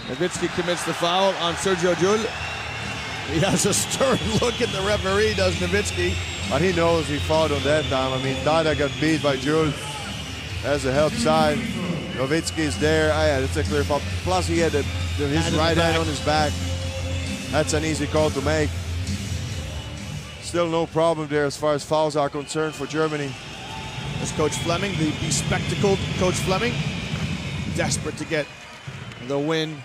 Nowitzki commits the foul on Sergio Jules. He has a stern look at the referee, does Nowitzki. But he knows he fouled on that time. I mean, Tata got beat by Jules. That's a help side. Nowitzki is there. Yeah, that's a clear foul. Plus, he had his right hand on his back. That's an easy call to make. Still no problem there as far as fouls are concerned for Germany. There's Coach Fleming, the bespectacled Coach Fleming. Desperate to get the win,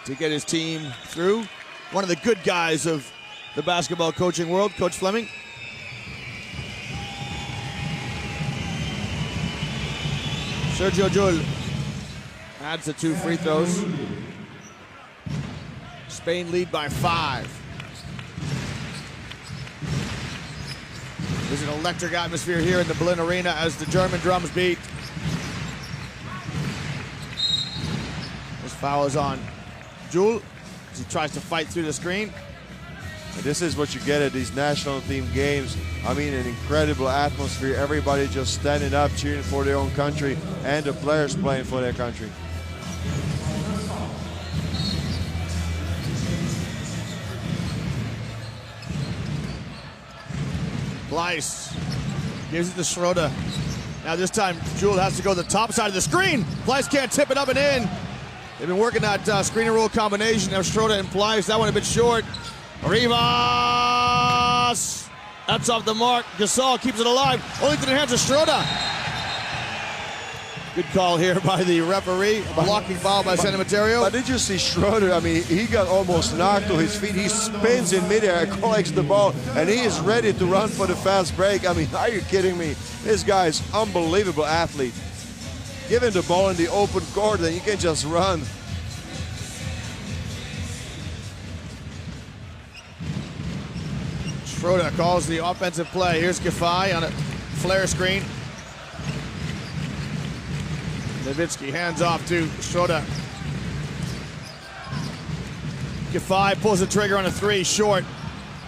to get his team through. One of the good guys of the basketball coaching world, Coach Fleming. Sergio Jules adds the 2 free throws. Spain lead by 5. There's an electric atmosphere here in the Berlin Arena as the German drums beat. This foul is on Jules as he tries to fight through the screen. And this is what you get at these national team games. I mean, an incredible atmosphere. Everybody just standing up, cheering for their own country, and the players playing for their country. Pleiss gives it to Schroeder. Now this time, Jewell has to go to the top side of the screen. Pleiss can't tip it up and in. They've been working that screen and roll combination. Now Schroeder and Pleiss, that one a bit short. Rivas! That's off the mark. Gasol keeps it alive. Only to the hands of Schroeder. Good call here by the referee. A blocking foul by San Emeterio. But did you see Schroeder? I mean, he got almost knocked to his feet. He spins in midair, collects the ball, and he is ready to run for the fast break. I mean, are you kidding me? This guy is unbelievable athlete. Give him the ball in the open court, and you can just run. Schroeder calls the offensive play. Here's Giffey on a flare screen. Nowitzki hands off to Schroeder. Giffey pulls the trigger on a three, short.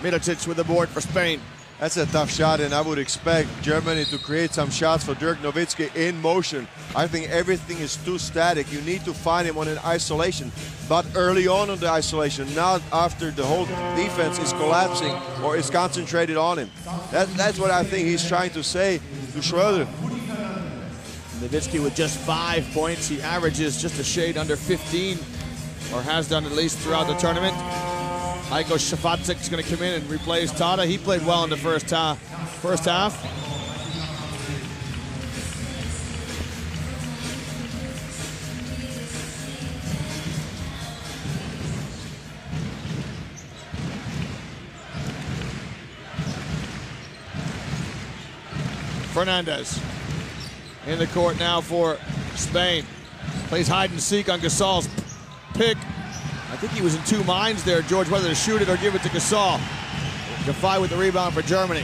Mirotic with the board for Spain. That's a tough shot, and I would expect Germany to create some shots for Dirk Nowitzki in motion. I think everything is too static. You need to find him on an isolation, but early on the isolation, not after the whole defense is collapsing or is concentrated on him. That's what I think he's trying to say to Schroeder. Nowitzki with just 5 points. He averages just a shade under 15, or has done at least throughout the tournament. Heiko Šefacic is going to come in and replace Tata. He played well in the first half. Fernandez in the court now for Spain. Plays hide and seek on Gasol's pick. I think he was in two minds there, George, whether to shoot it or give it to Gasol. Giffey with the rebound for Germany.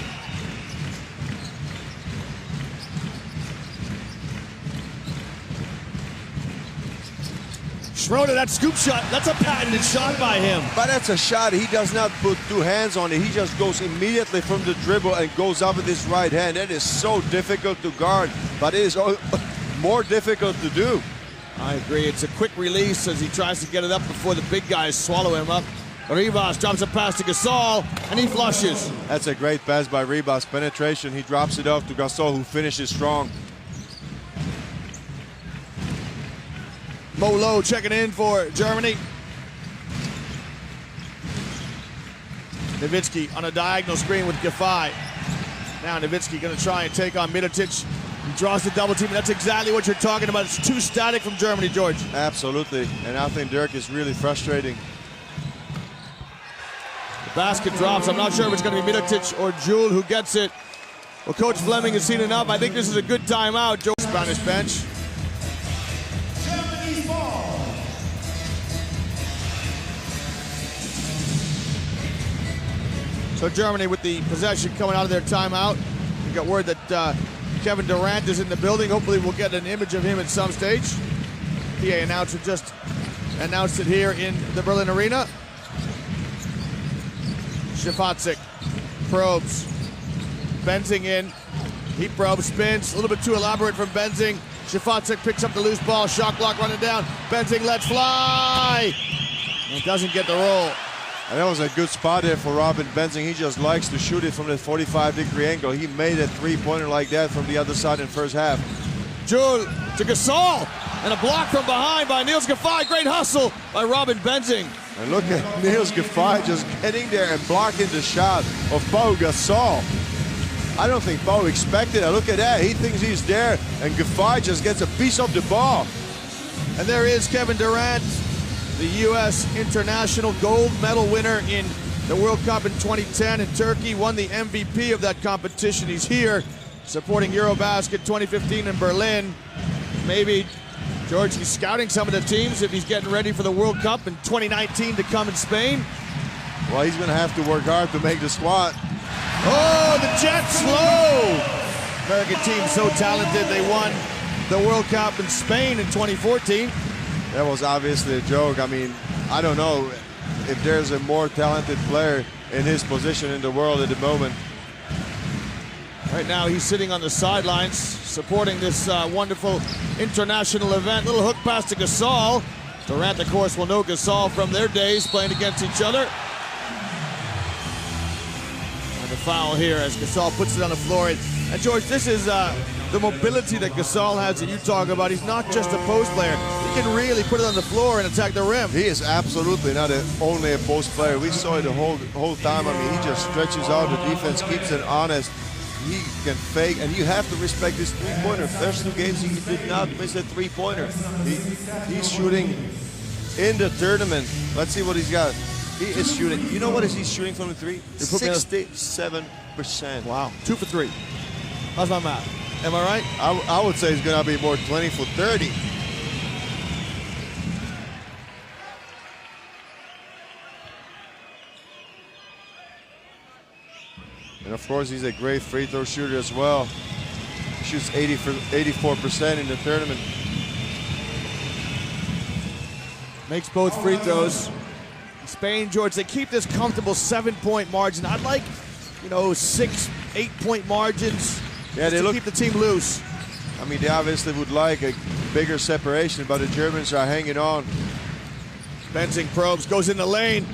Schroeder, that scoop shot, that's a patented shot by him. But that's a shot. He does not put two hands on it. He just goes immediately from the dribble and goes up with his right hand. That is so difficult to guard, but it is more difficult to do. I agree. It's a quick release as he tries to get it up before the big guys swallow him up. Rivas drops a pass to Gasol, and he flushes. That's a great pass by Rivas. Penetration. He drops it off to Gasol, who finishes strong. Molo checking in for Germany. Nowitzki on a diagonal screen with Giffey. Now Nowitzki going to try and take on Mirotic. He draws the double team, and that's exactly what you're talking about. It's too static from Germany, George. Absolutely, and I think Dirk is really frustrating. The basket drops. I'm not sure if it's going to be Mirotic or Jewell who gets it. Well, Coach Fleming has seen enough. I think this is a good timeout. Joe, Spanish bench. Germany's ball. So Germany with the possession coming out of their timeout. We got word that Kevin Durant is in the building. Hopefully we'll get an image of him at some stage. PA announcer just announced it here in the Berlin Arena. Šefacic probes. Benzing in. He probes, spins. A little bit too elaborate from Benzing. Šefacic picks up the loose ball. Shot clock running down. Benzing lets fly. And doesn't get the roll. And that was a good spot there for Robin Benzing. He just likes to shoot it from the 45-degree angle. He made a three-pointer like that from the other side in the first half. Jewell to Gasol, and a block from behind by Niels Giffey. Great hustle by Robin Benzing. And look at Niels Giffey just getting there and blocking the shot of Pau Gasol. I don't think Pau expected it. Look at that. He thinks he's there, and Giffey just gets a piece of the ball. And there is Kevin Durant, the U.S. international gold medal winner in the World Cup in 2010 in Turkey, won the MVP of that competition. He's here supporting Eurobasket 2015 in Berlin. Maybe, George, he's scouting some of the teams if he's getting ready for the World Cup in 2019 to come in Spain. Well, he's going to have to work hard to make the squad. Oh, the Jets slow! American team so talented, they won the World Cup in Spain in 2014. That was obviously a joke. I mean, I don't know if there's a more talented player in his position in the world at the moment. Right now he's sitting on the sidelines supporting this wonderful international event. Little hook pass to Gasol. Durant, of course, will know Gasol from their days playing against each other. And the foul here as Gasol puts it on the floor. And George, this is the mobility that Gasol has that you talk about. He's not just a post player. He can really put it on the floor and attack the rim. He is absolutely not only a post player. We saw it the whole time. I mean, he just stretches out. The defense keeps it honest. He can fake, and you have to respect his three-pointer. First 2 games, he did not miss a three-pointer. He's shooting in the tournament. Let's see what he's got. He is shooting. You know what is he shooting from the three? 67%. Wow. 2 for 3. How's my math? Am I right? I would say he's going to be more 20 for 30. And of course, he's a great free throw shooter as well. He shoots 84% in the tournament. Makes both free throws. Spain, George, they keep this comfortable 7-point margin. I'd like, 6, 8-point margins. Yeah, they keep the team loose. I mean, they obviously would like a bigger separation, but the Germans are hanging on. Benzing probes, goes in the lane.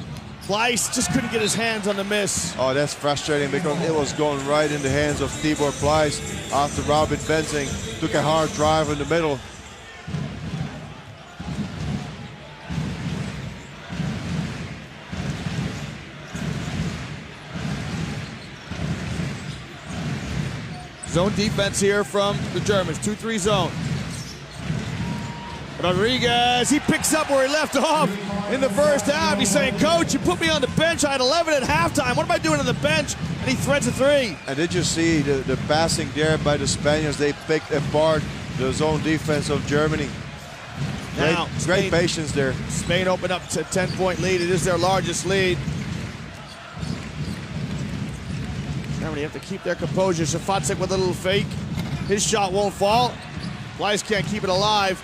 Pleiss just couldn't get his hands on the miss. Oh, that's frustrating because it was going right in the hands of Tibor Pleiss after Robin Benzing took a hard drive in the middle. Zone defense here from the Germans. 2-3 zone. Rodriguez, he picks up where he left off in the first half. He's saying, Coach, you put me on the bench. I had 11 at halftime. What am I doing on the bench? And he threads a 3. And did you see the passing there by the Spaniards? They picked apart the zone defense of Germany. Great patience there. Spain opened up to a 10-point lead. It is their largest lead. Germany have to keep their composure. Shafatsik with a little fake. His shot won't fall. Pleiss can't keep it alive.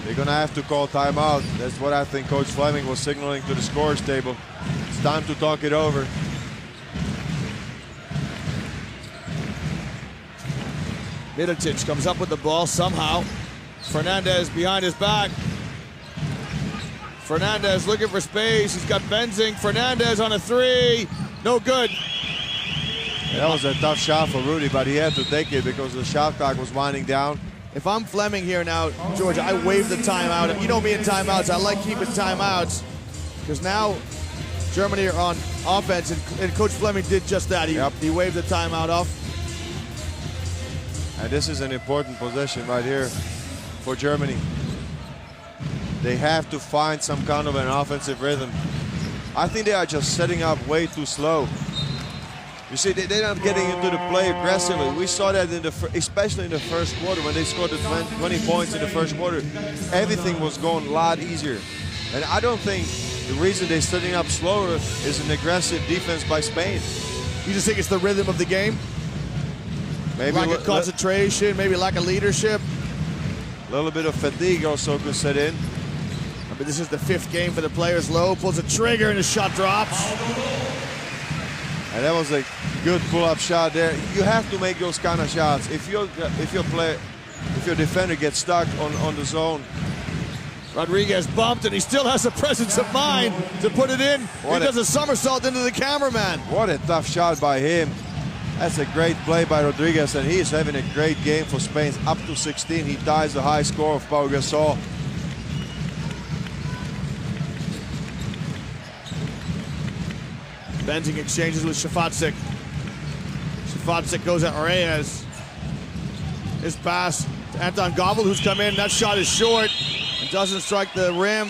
They're going to have to call timeout. That's what I think Coach Fleming was signaling to the scorers table. It's time to talk it over. Mirotic comes up with the ball somehow. Fernandez behind his back. Fernandez looking for space. He's got Benzing. Fernandez on a 3. No good. That was a tough shot for Rudy, but he had to take it because the shot clock was winding down. If I'm Fleming here now, George, I wave the timeout. You know me in timeouts. I like keeping timeouts because now Germany are on offense, and Coach Fleming did just that. He waved the timeout off. And this is an important possession right here for Germany. They have to find some kind of an offensive rhythm. I think they are just setting up way too slow. You see, they're not getting into the play aggressively. We saw that especially in the first quarter when they scored the 20 points in the first quarter. Everything was going a lot easier. And I don't think the reason they're setting up slower is an aggressive defense by Spain. You just think it's the rhythm of the game? Maybe lack of concentration, maybe lack of leadership. A little bit of fatigue also could set in. But this is the 5th game for the players. Lowe pulls a trigger and his shot drops. And that was a good pull-up shot there. You have to make those kind of shots. If your defender gets stuck on the zone. Rodriguez bumped, and he still has the presence of mind to put it in. He does a somersault into the cameraman. What a tough shot by him. That's a great play by Rodriguez, and he is having a great game for Spain. Up to 16, he ties the high score of Pau Gasol. Benzing exchanges with Shafatsik. Shafatsik goes at Reyes. His pass to Anton Gobel, who's come in. That shot is short and doesn't strike the rim.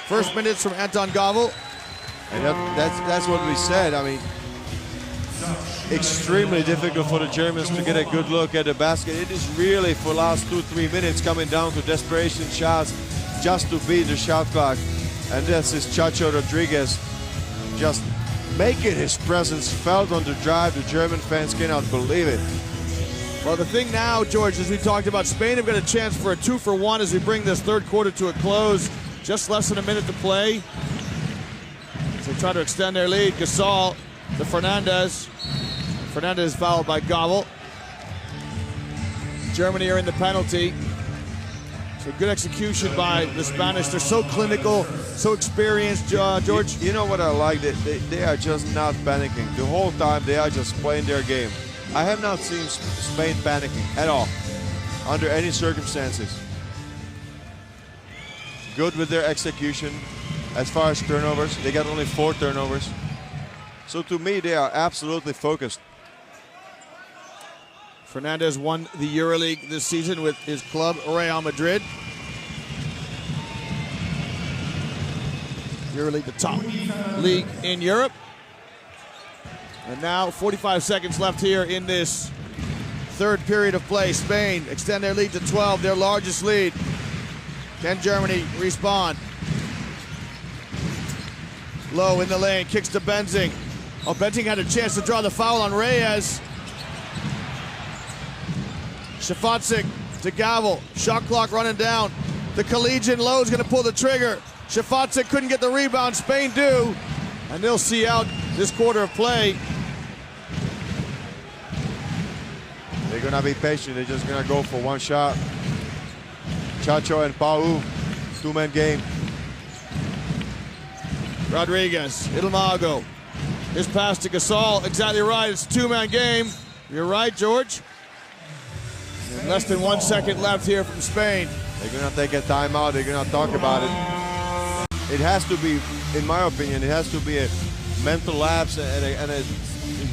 First minutes from Anton Gobel. And that's what we said. I mean, extremely difficult for the Germans to get a good look at the basket. It is really, for the last 2-3 minutes, coming down to desperation shots just to beat the shot clock. And this is Chacho Rodriguez just making his presence felt on the drive. The German fans cannot believe it. Well, the thing now, George, as we talked about, Spain have got a chance for a 2-for-1 as we bring this third quarter to a close. Just less than a minute to play. So they try to extend their lead. Gasol to Fernandez. Fernandez fouled by Gobel. Germany are in the penalty. So good execution by the Spanish. They're so clinical, so experienced, George. You know what I like? They are just not panicking. The whole time they are just playing their game. I have not seen Spain panicking at all, under any circumstances. Good with their execution. As far as turnovers, they got only 4 turnovers. So to me, they are absolutely focused. Fernandez won the EuroLeague this season with his club, Real Madrid. EuroLeague, the top league in Europe. And now 45 seconds left here in this third period of play. Spain extend their lead to 12, their largest lead. Can Germany respond? Low in the lane, kicks to Benzing. Oh, Benzing had a chance to draw the foul on Reyes. Shafatzik to Gavel. Shot clock running down. The collegian Lowe's going to pull the trigger. Shafatzik couldn't get the rebound. Spain do. And they'll see out this quarter of play. They're going to be patient. They're just going to go for one shot. Chacho and Pau, 2-man game. Rodriguez, Ilmago. His pass to Gasol, exactly right. It's a 2-man game. You're right, George. And less than 1 second left here from Spain. They're going to take a timeout. They're going to talk about it. It has to be, in my opinion, it has to be a mental lapse and a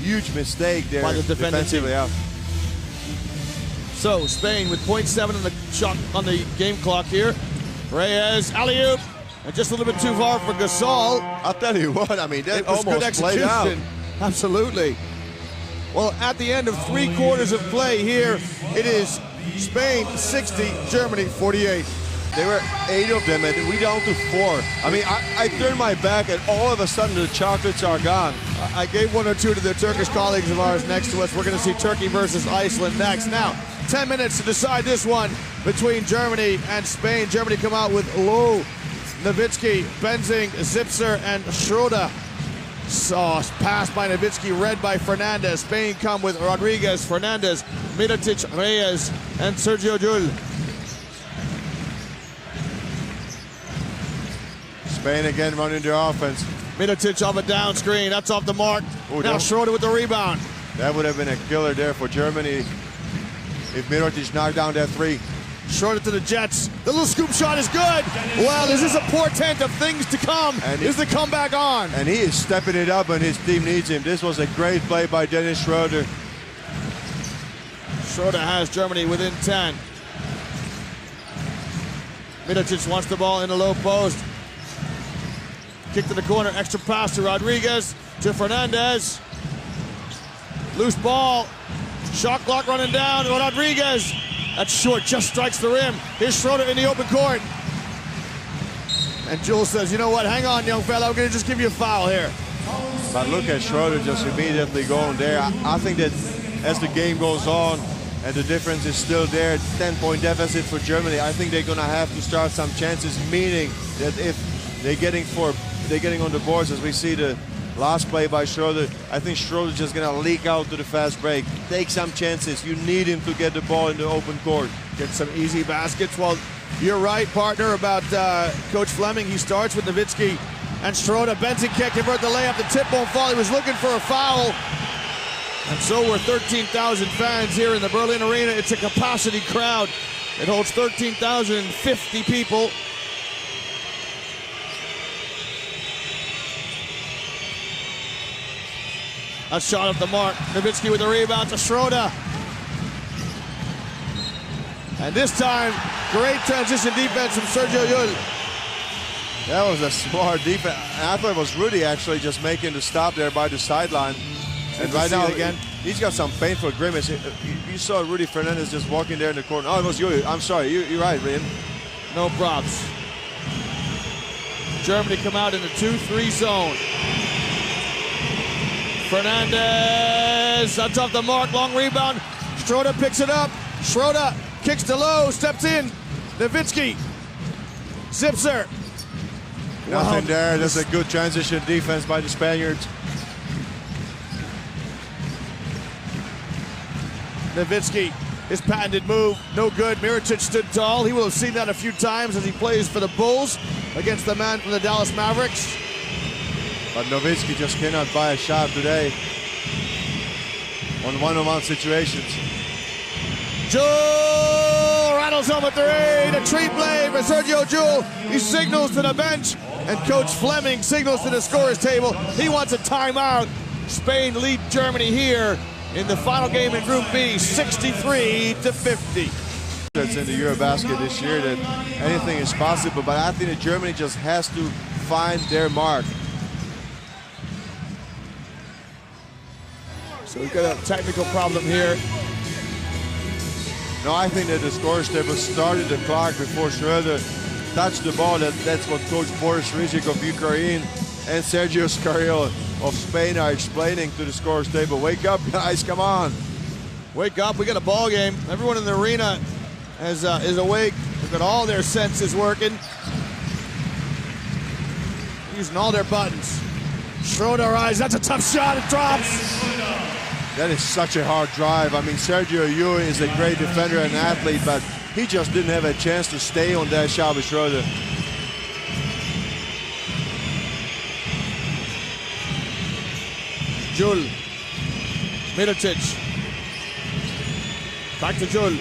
huge mistake there by the defensively. Yeah. So Spain with 0.7 on the shot on the game clock here. Reyes, alley-oop, and just a little bit too far for Gasol. I'll tell you what, I mean, that it was almost good execution. Played out. Absolutely. Well, at the end of 3 quarters of play here, it is Spain 60, Germany 48. There were 8 of them, and we down to 4. I mean, I turned my back, and all of a sudden the chocolates are gone. I gave 1 or 2 to the Turkish colleagues of ours next to us. We're going to see Turkey versus Iceland next. Now, 10 minutes to decide this one between Germany and Spain. Germany come out with Low, Nowitzki, Benzing, Zipser, and Schroeder. Pass by Nowitzki, read by Fernandez. Spain come with Rodriguez, Fernandez, Mirotic, Reyes, and Sergio Llull. Spain again running their offense. Mirotic off a down screen. That's off the mark. Ooh, now Schroeder with the rebound. That would have been a killer there for Germany if Mirotic knocked down that 3. Schroeder to the Jets. The little scoop shot is good. Well, is this a portent of things to come? And is the comeback on? And he is stepping it up when his team needs him. This was a great play by Dennis Schroeder. Schroeder has Germany within 10. Mirotic wants the ball in the low post. Kick to the corner, extra pass to Rodriguez, to Fernandez. Loose ball. Shot clock running down. Rodriguez. That's short, just strikes the rim. Here's Schroeder in the open court. And Jules says, you know what, hang on, young fella, I'm going to just give you a foul here. But look at Schroeder just immediately going there. I think that as the game goes on and the difference is still there, 10-point deficit for Germany, I think they're going to have to start some chances, meaning that if they're getting on the boards, as we see the last play by Schroeder, I think Schroeder's just going to leak out to the fast break. Take some chances. You need him to get the ball in the open court. Get some easy baskets. Well, you're right, partner, about Coach Fleming. He starts with Nowitzki and Schroeder. Benzing can't convert the layup. The tip won't fall. He was looking for a foul. And so we're 13,000 fans here in the Berlin Arena. It's a capacity crowd. It holds 13,050 people. A shot off the mark. Nowitzki with the rebound to Schroeder. And this time, great transition defense from Sergio Llull. That was a smart defense. I thought it was Rudy actually just making the stop there by the sideline. And right now, again, he's got some painful grimace. You saw Rudy Fernandez just walking there in the corner. Oh, it was you. I'm sorry. You're right, Rian. No props. Germany come out in the 2-3 zone. Fernandez, that's off the mark, long rebound. Schroeder picks it up. Schroeder kicks to Low, steps in. Nowitzki, Zipser. Nothing there. That's a good transition defense by the Spaniards. Nowitzki His patented move, no good. Mirotic stood tall. He will have seen that a few times as he plays for the Bulls against the man from the Dallas Mavericks. But Nowitzki just cannot buy a shot today on one-on-one situations. Joule rattles home a three. The tree blade for Sergio Joule. He signals to the bench, and Coach Fleming signals to the scorer's table. He wants a timeout. Spain lead Germany here in the final game in Group B, 63-50. It's in the Eurobasket this year that anything is possible, but I think that Germany just has to find their mark. So we've got a technical problem here. No, I think that the scorer's table started the clock before Schroeder touched the ball. That's what Coach Boris Rizik of Ukraine and Sergio Scariolo of Spain are explaining to the scorer's table. Wake up, guys, come on. Wake up, we got a ball game. Everyone in the arena is awake. They've got all their senses working. Using all their buttons. Schroeder eyes, that's a tough shot, it drops. That is such a hard drive. I mean, Sergio Llull is a great defender and athlete, but he just didn't have a chance to stay on that shot with Schroeder. Joule. Mirotic. Back to Joule.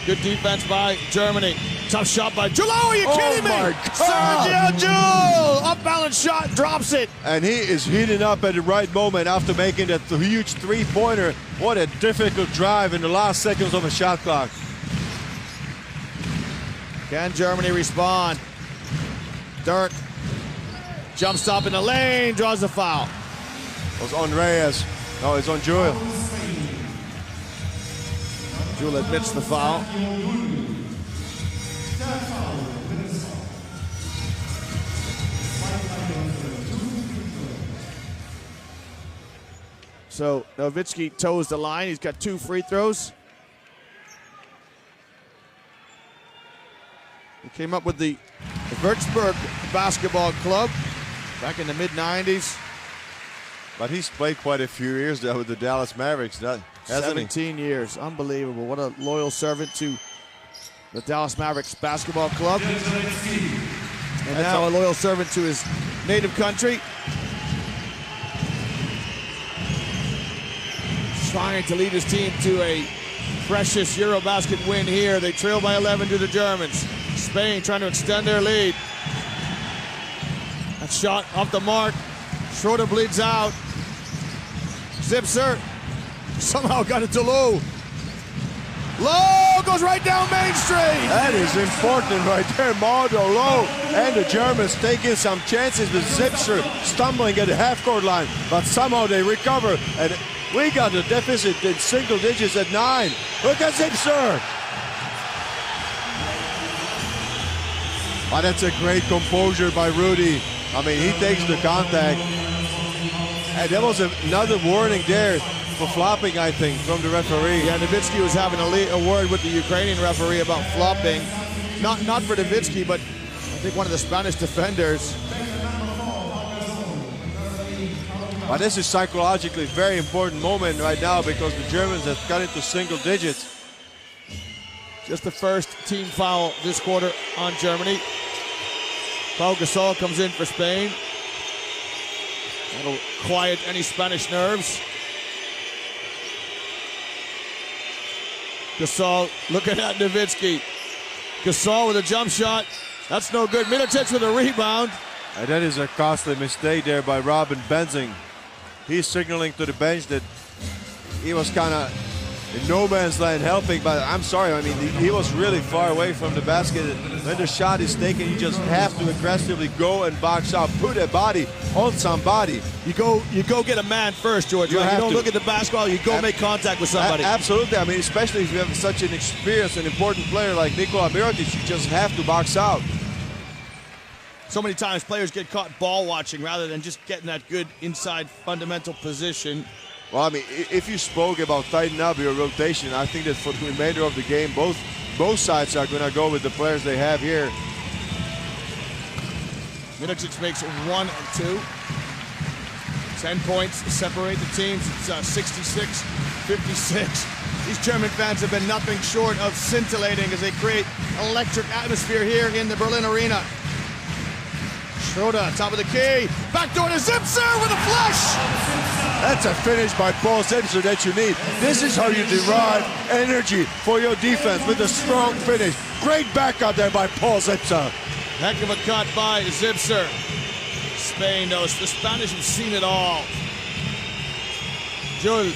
Good defense by Germany. Tough shot by Joule. Oh, are you kidding me? My God. Sergio Joule! Up-balance shot, drops it. And he is heating up at the right moment after making that huge three-pointer. What a difficult drive in the last seconds of a shot clock. Can Germany respond? Dirk. Jump stop in the lane, draws the foul. It was on Reyes. No, it's on Joule. Joule admits the foul. So Nowitzki toes the line. He's got 2 free throws. He came up with the Würzburg Basketball Club back in the mid-90s. But he's played quite a few years there with the Dallas Mavericks, hasn't 17 years. Unbelievable. What a loyal servant to the Dallas Mavericks Basketball Club. And now a loyal servant to his native country. Trying to lead his team to a precious Eurobasket win here. They trail by 11 to the Germans. Spain trying to extend their lead. That shot off the mark. Schroeder bleeds out. Zipser somehow got it to Lowe. Lowe goes right down Main Street. That is important right there. Mardo Lowe and the Germans taking some chances with Zipser stumbling at the half-court line, but somehow they recover, and we got a deficit in single digits at 9. Look at Zipser. Oh, that's a great composure by Rudy. I mean, he takes the contact. And there was another warning there for flopping, I think, from the referee. Yeah, Nowitzki was having a word with the Ukrainian referee about flopping. Not for Nowitzki, but I think one of the Spanish defenders. But this is psychologically a very important moment right now because the Germans have got into single digits. Just the first team foul this quarter on Germany. Pau Gasol comes in for Spain. That'll quiet any Spanish nerves. Gasol looking at Nowitzki. Gasol with a jump shot. That's no good. Mirotic with a rebound. And that is a costly mistake there by Robin Benzing. He's signaling to the bench that he was kind of in no man's land helping, but I'm sorry, I mean, he was really far away from the basket. When the shot is taken, you just have to aggressively go and box out, put a body on somebody. You go get a man first, George. You don't look at the basketball, you go make contact with somebody. Absolutely, I mean, especially if you have such an experienced and important player like Nikola Mirotic, you just have to box out. So many times players get caught ball watching rather than just getting that good inside fundamental position. Well, I mean, if you spoke about tightening up your rotation, I think that for the remainder of the game, both sides are going to go with the players they have here. Mirotic makes 1 and 2. 10 points separate the teams. It's 66-56. These German fans have been nothing short of scintillating as they create electric atmosphere here in the Berlin Arena. Schroeder, top of the key, backdoor to Zipser with a flush! That's a finish by Paul Zipser that you need. This is how you derive energy for your defense, with a strong finish. Great backup there by Paul Zipser. Heck of a cut by Zipser. Spain knows the Spanish have seen it all. Jul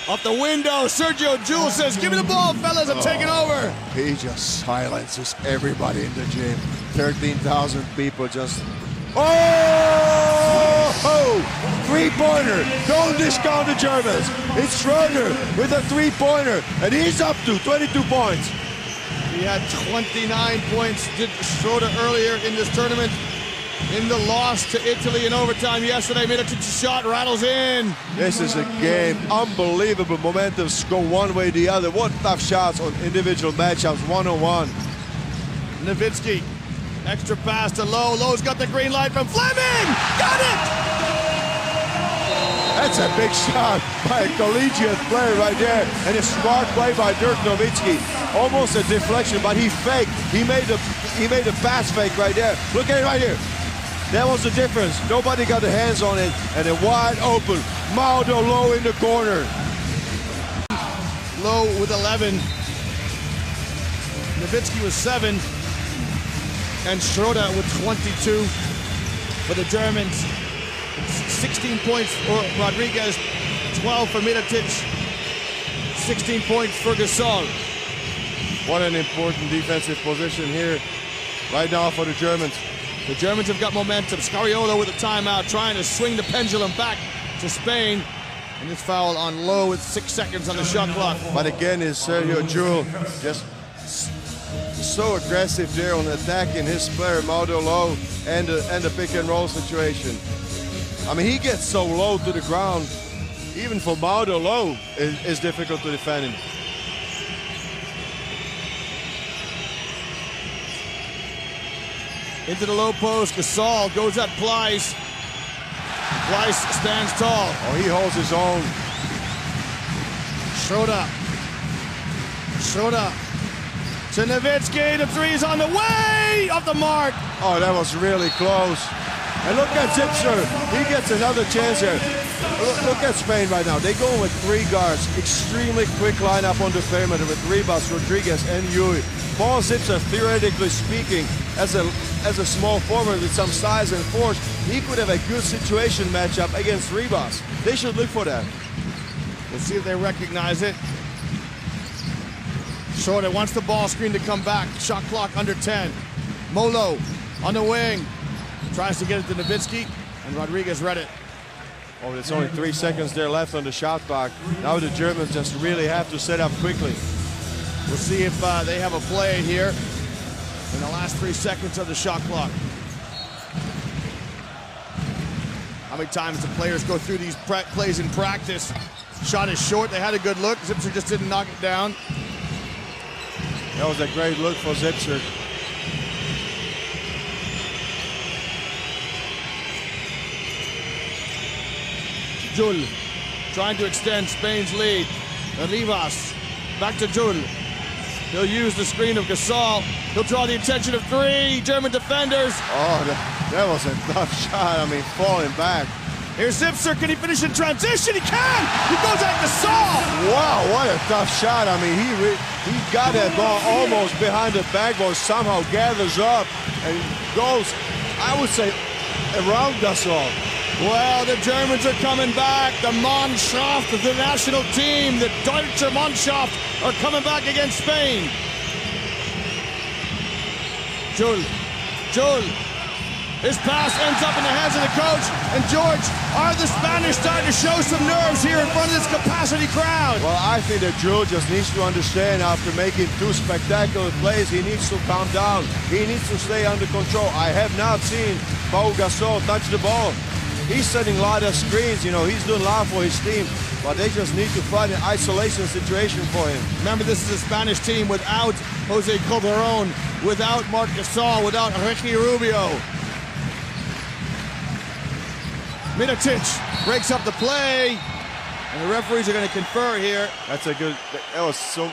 off the window. Sergio Jul says, "Give me the ball, fellas. I'm taking over." He just silences everybody in the gym. 13,000 people just. Oh! Three-pointer. Don't discount the Germans. It's Schroeder with a three-pointer, and he's up to 22 points. He had 29 points, did Schroeder earlier in this tournament. In the loss to Italy in overtime yesterday, Mirotic's shot rattles in. This is a game, unbelievable momentum, go one way or the other. What tough shots on individual matchups, one-on-one. Nowitzki, extra pass to Lowe. Lowe's got the green light from Fleming. Got it! That's a big shot by a collegiate player right there. And a smart play by Dirk Nowitzki. Almost a deflection, but he faked. He made a pass fake right there. Look at it right here. That was the difference. Nobody got their hands on it. And a wide open Maodo Lowe in the corner. Lowe with 11. Nowitzki with 7. And Schroeder with 22 for the Germans. 16 points for Rodriguez, 12 for Mirotic, 16 points for Gasol. What an important defensive position here right now for the Germans. The Germans have got momentum. Scariolo with a timeout, trying to swing the pendulum back to Spain. And this foul on Lowe with 6 seconds on the shot clock. But again, is Sergio Jul just so aggressive there on attacking his player, Maodo Lowe, and the pick and roll situation. I mean, he gets so low to the ground, even for Maodo Lowe, it's difficult to defend him. Into the low post, Gasol goes at Pleiss. Pleiss stands tall. Oh, he holds his own. Schroeder to Nowitzki, the three's on the way, off the mark. Oh, that was really close. And look at Zipser, he gets another chance here. Look at Spain right now. They go with 3 guards, extremely quick lineup on the perimeter with Ribas, Rodriguez, and Yui. Paul Zipser, theoretically speaking, as a small forward with some size and force, he could have a good situation matchup against Ribas. They should look for that. We'll see if they recognize it. Schroeder wants the ball screen to come back. Shot clock under 10. Molo on the wing. Tries to get it to Nowitzki, and Rodriguez read it. Oh, there's only 3 seconds there left on the shot clock. Now the Germans just really have to set up quickly. We'll see if they have a play here in the last 3 seconds of the shot clock. How many times do players go through these plays in practice? Shot is short. They had a good look. Zipser just didn't knock it down. That was a great look for Zipser. Jul trying to extend Spain's lead. Rivas back to Jul. He'll use the screen of Gasol. He'll draw the attention of 3 German defenders. Oh, that was a tough shot. I mean, falling back. Here's Zipser. Can he finish in transition? He can! He goes at Gasol! Wow, what a tough shot. I mean, he got that ball almost behind the backboard, somehow gathers up and goes, I would say, around Gasol. Well, the Germans are coming back. The Mannschaft, the national team, the Deutsche Mannschaft are coming back against Spain. Jul. His pass ends up in the hands of the coach. And George, are the Spanish starting to show some nerves here in front of this capacity crowd? Well, I think that Jul just needs to understand after making 2 spectacular plays, he needs to calm down. He needs to stay under control. I have not seen Pau Gasol touch the ball. He's setting a lot of screens, you know, he's doing a lot for his team, but they just need to find an isolation situation for him. Remember, this is a Spanish team without Jose Calderon, without Marc Gasol, without Ricky Rubio. Mirotic breaks up the play. And the referees are going to confer here. That was so,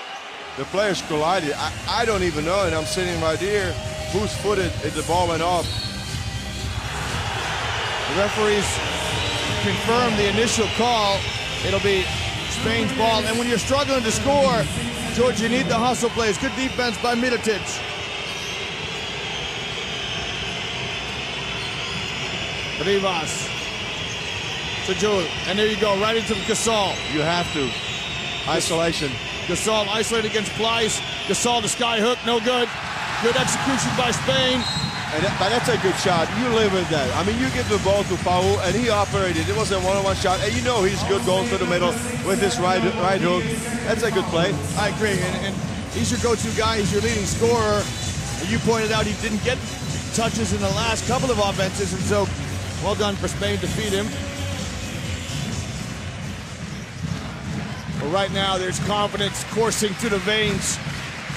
the players collided. I don't even know, and I'm sitting right here, whose foot the ball went off. The referees confirm the initial call. It'll be Spain's ball. And when you're struggling to score, George, you need the hustle plays. Good defense by Miletic. Rivas to Jules, and there you go, right into Gasol. You have to. Isolation. Gasol isolated against Pleiss. Gasol to sky hook, no good. Good execution by Spain. But that's a good shot. You live with that. I mean, you give the ball to Paul, and he operated. It was a one-on-one shot, and you know he's good going to the middle with his right hook. That's a good play. I agree, and he's your go-to guy. He's your leading scorer. And you pointed out he didn't get touches in the last couple of offenses, and so well done for Spain to feed him. But right now, there's confidence coursing through the veins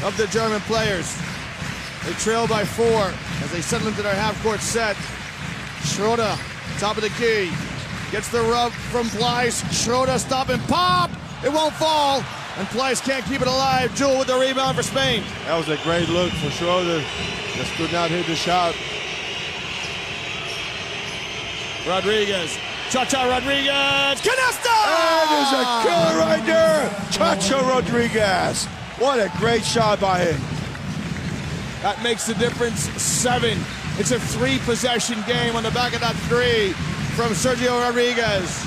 of the German players. They trail by 4 as they settle into their half-court set. Schroeder, top of the key, gets the rub from Pleiss. Schroeder, stop and pop! It won't fall, and Pleiss can't keep it alive. Jules with the rebound for Spain. That was a great look for Schroeder. Just could not hit the shot. Rodriguez, Cha-Cha Rodriguez, canasta! And there's a killer right there! Cha-Cha Rodriguez. What a great shot by him. That makes the difference 7. It's a 3-possession game on the back of that 3 from Sergio Rodriguez.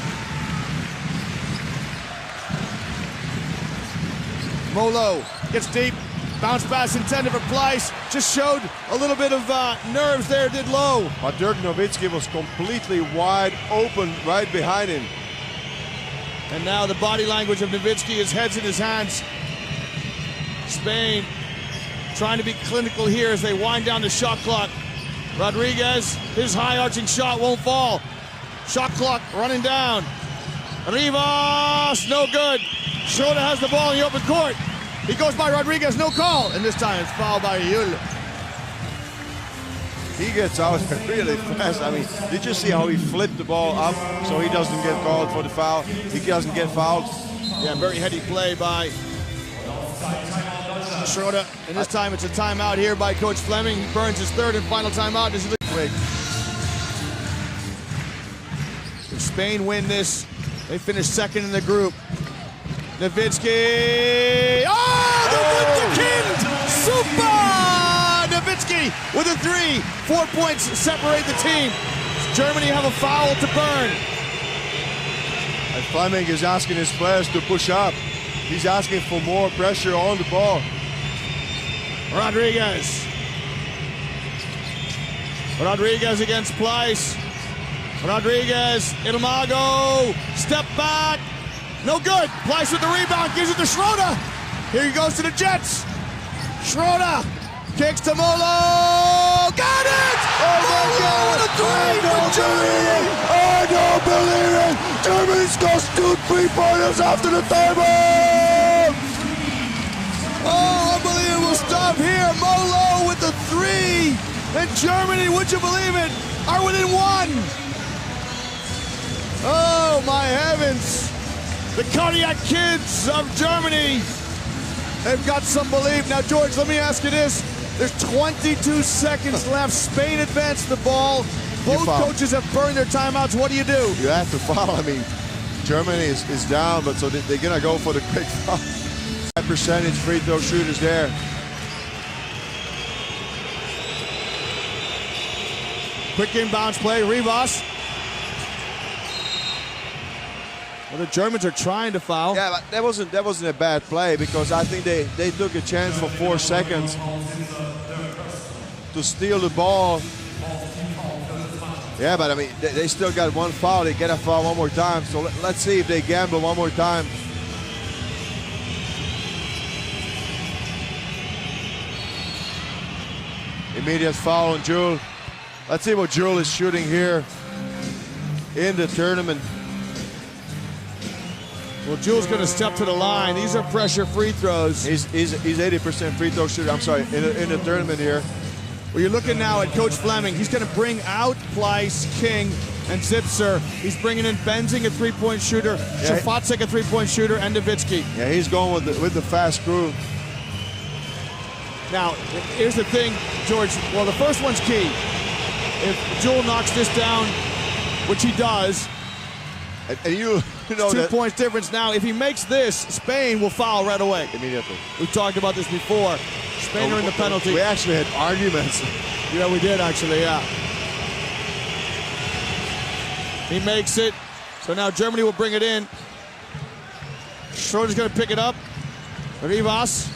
Molo gets deep. Bounce pass intended for Pleiss. Just showed a little bit of nerves there, did Low. But Dirk Nowitzki was completely wide open right behind him. And now the body language of Nowitzki, his head's in his hands. Spain trying to be clinical here as they wind down the shot clock. Rodriguez, his high-arching shot won't fall. Shot clock running down. Rivas, no good. Schroeder has the ball in the open court. He goes by Rodriguez, no call. And this time it's fouled by Yul. He gets out really fast. I mean, did you see how he flipped the ball up so he doesn't get called for the foul? He doesn't get fouled. Yeah, very heady play by Schroeder. And this time it's a timeout here by Coach Fleming. He burns his 3rd and final timeout. This is the quick. If Spain win this, they finish 2nd in the group. Nowitzki. Oh, the Wunderkind! Super! Nowitzki with a 3. 4 points separate the team. Germany have a foul to burn. And Fleming is asking his players to push up. He's asking for more pressure on the ball. Rodriguez. Rodriguez against Pleiss. Rodriguez, Ilmago, step back. No good. Pleiss with the rebound, gives it to Schroeder. Here he goes to the Jets. Schroeder kicks to Molo. Got it! Oh my God! With a 3 for Germany! I don't believe it! Germany scores 2 3-pointers after the timeout! Oh, unbelievable stuff here. Molo with the 3. And Germany, would you believe it, are within 1. Oh, my heavens. The Cardiac Kids of Germany, they've got some belief. Now, George, let me ask you this. There's 22 seconds left. Spain advanced the ball. Both coaches have burned their timeouts. What do? You have to foul. I mean, Germany is down, but so they're going to go for the quick foul. High percentage free throw shooters there. Quick inbounds play, Rivas. Well, the Germans are trying to foul. Yeah, but that wasn't a bad play because I think they took a chance for 4 seconds to steal the ball. Yeah, but I mean, they still got 1 foul. They get a foul 1 more time. So let's see if they gamble 1 more time. Immediate foul on Jules. Let's see what Jules is shooting here in the tournament. Well, Jules going to step to the line. These are pressure free throws. He's 80% free throw shooter. I'm sorry, in the tournament here. Well, you're looking now at Coach Fleming. He's going to bring out Pleiss, King, and Zipser. He's bringing in Benzing, a three-point shooter, Shafatsik, a three-point shooter, and Nowitzki. Yeah, he's going with the fast crew. Now, here's the thing, George. Well, the first one's key. If Jewel knocks this down, which he does, and you know 2 that points difference. Now, if he makes this, Spain will foul right away. immediately. We've talked about this before. Spain are in the penalty. We actually had arguments. Yeah, we did actually, yeah. He makes it. So now Germany will bring it in. Schroeder's going to pick it up. Rivas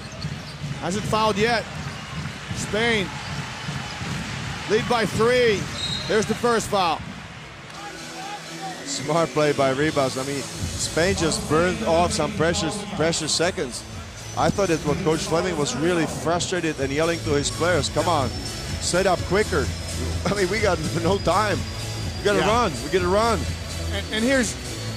hasn't fouled yet. Spain lead by 3. There's the first foul. Smart play by Rivas. I mean, Spain just burned off some precious seconds. I thought that what Coach Fleming was really frustrated and yelling to his players, come on, set up quicker. I mean, we got no time. We got to run. We got to run. And here's,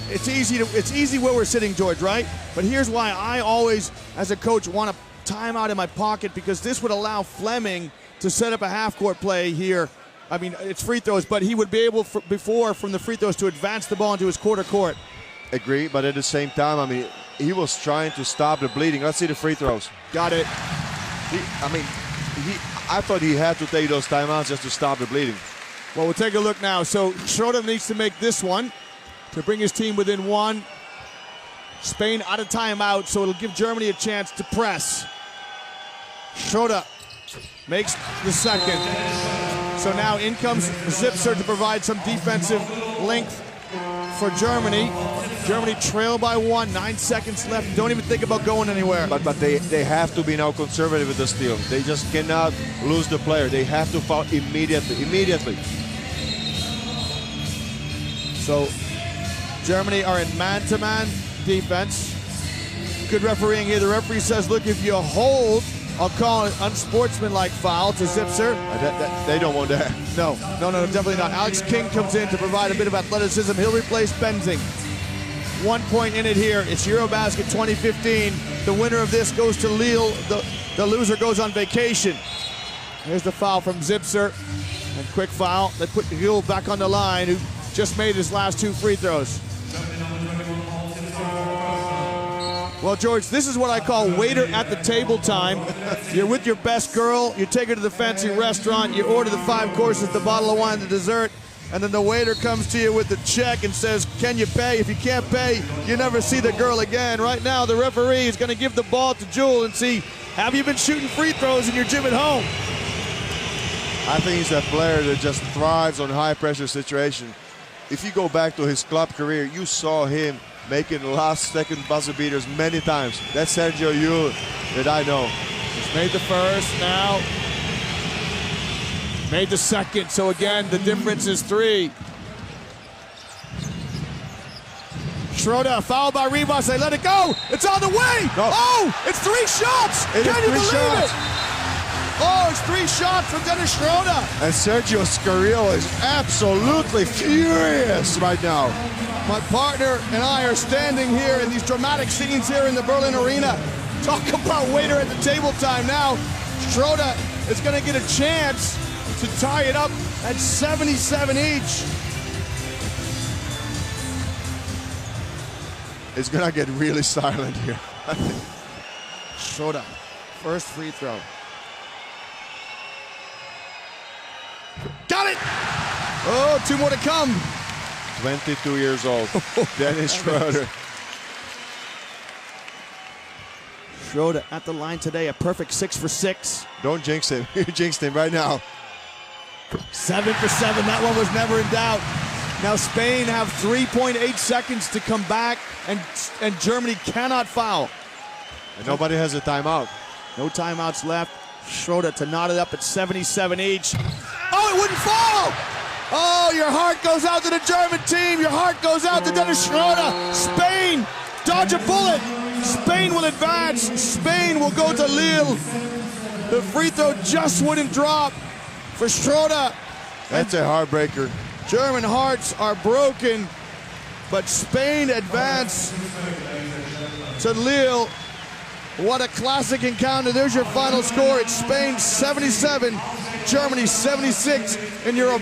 it's easy where we're sitting, George, right? But here's why I always, as a coach, want a timeout in my pocket, because this would allow Fleming to set up a half-court play here. I mean, it's free throws, but he would be able, before from the free throws, to advance the ball into his quarter court. Agree, but at the same time, I mean, he was trying to stop the bleeding. Let's see the free throws. Got it. I thought he had to take those timeouts just to stop the bleeding. Well, we'll take a look now. So Schroeder needs to make this one to bring his team within 1. Spain out of timeout, so it'll give Germany a chance to press. Schroeder makes the second. So now in comes Zipser to provide some defensive length for Germany. Germany trail by 1, 9 seconds left. Don't even think about going anywhere. But they have to be now conservative with the steal. They just cannot lose the player. They have to foul immediately. So Germany are in man-to-man defense. Good refereeing here. The referee says, look, if you hold, I'll call an unsportsmanlike foul to Zipser. They don't want that. No, definitely not. Alex King comes in to provide a bit of athleticism. He'll replace Benzing. 1 point in it here. It's Eurobasket 2015. The winner of this goes to Lille. The loser goes on vacation. Here's the foul from Zipser. And quick foul. They put Lille back on the line, who just made his last 2 free throws. Well, George, this is what I call waiter at the table time. You're with your best girl, you take her to the fancy restaurant, you order the 5 courses, the bottle of wine, the dessert, and then the waiter comes to you with the check and says, can you pay? If you can't pay, you never see the girl again. Right now, the referee is going to give the ball to Jewel and see, have you been shooting free throws in your gym at home? I think he's a player that just thrives on high-pressure situation. If you go back to his club career, you saw him making last-second buzzer beaters many times. That's Sergio Llull that I know. He's made the first, now made the second. So again, the difference is 3. Schroeder fouled by Rivas. They let it go. It's on the way. No. Oh, it's 3 shots. Can you believe it? Oh, it's 3 shots from Dennis Schroeder. And Sergio Scariolo is absolutely furious right now. My partner and I are standing here in these dramatic scenes here in the Berlin Arena. Talk about waiter at the table time now. Schroeder is going to get a chance to tie it up at 77 each. It's going to get really silent here. Schroeder, first free throw. Got it! Oh, 2 more to come. 22 years old, Dennis Schroeder. Schroeder at the line today, a perfect 6 for 6. Don't jinx him. You jinxed him right now. 7 for 7. That one was never in doubt. Now Spain have 3.8 seconds to come back, and Germany cannot foul. And nobody has a timeout. No timeouts left. Schroeder to knot it up at 77 each. Oh, it wouldn't fall! Oh, your heart goes out to the German team. Your heart goes out to Dennis Schroeder. Spain, dodge a bullet. Spain will advance. Spain will go to Lille. The free throw just wouldn't drop for Schroeder. That's a heartbreaker. German hearts are broken, but Spain advance to Lille. What a classic encounter. There's your final score. It's Spain 77, Germany 76 in Eurobasket.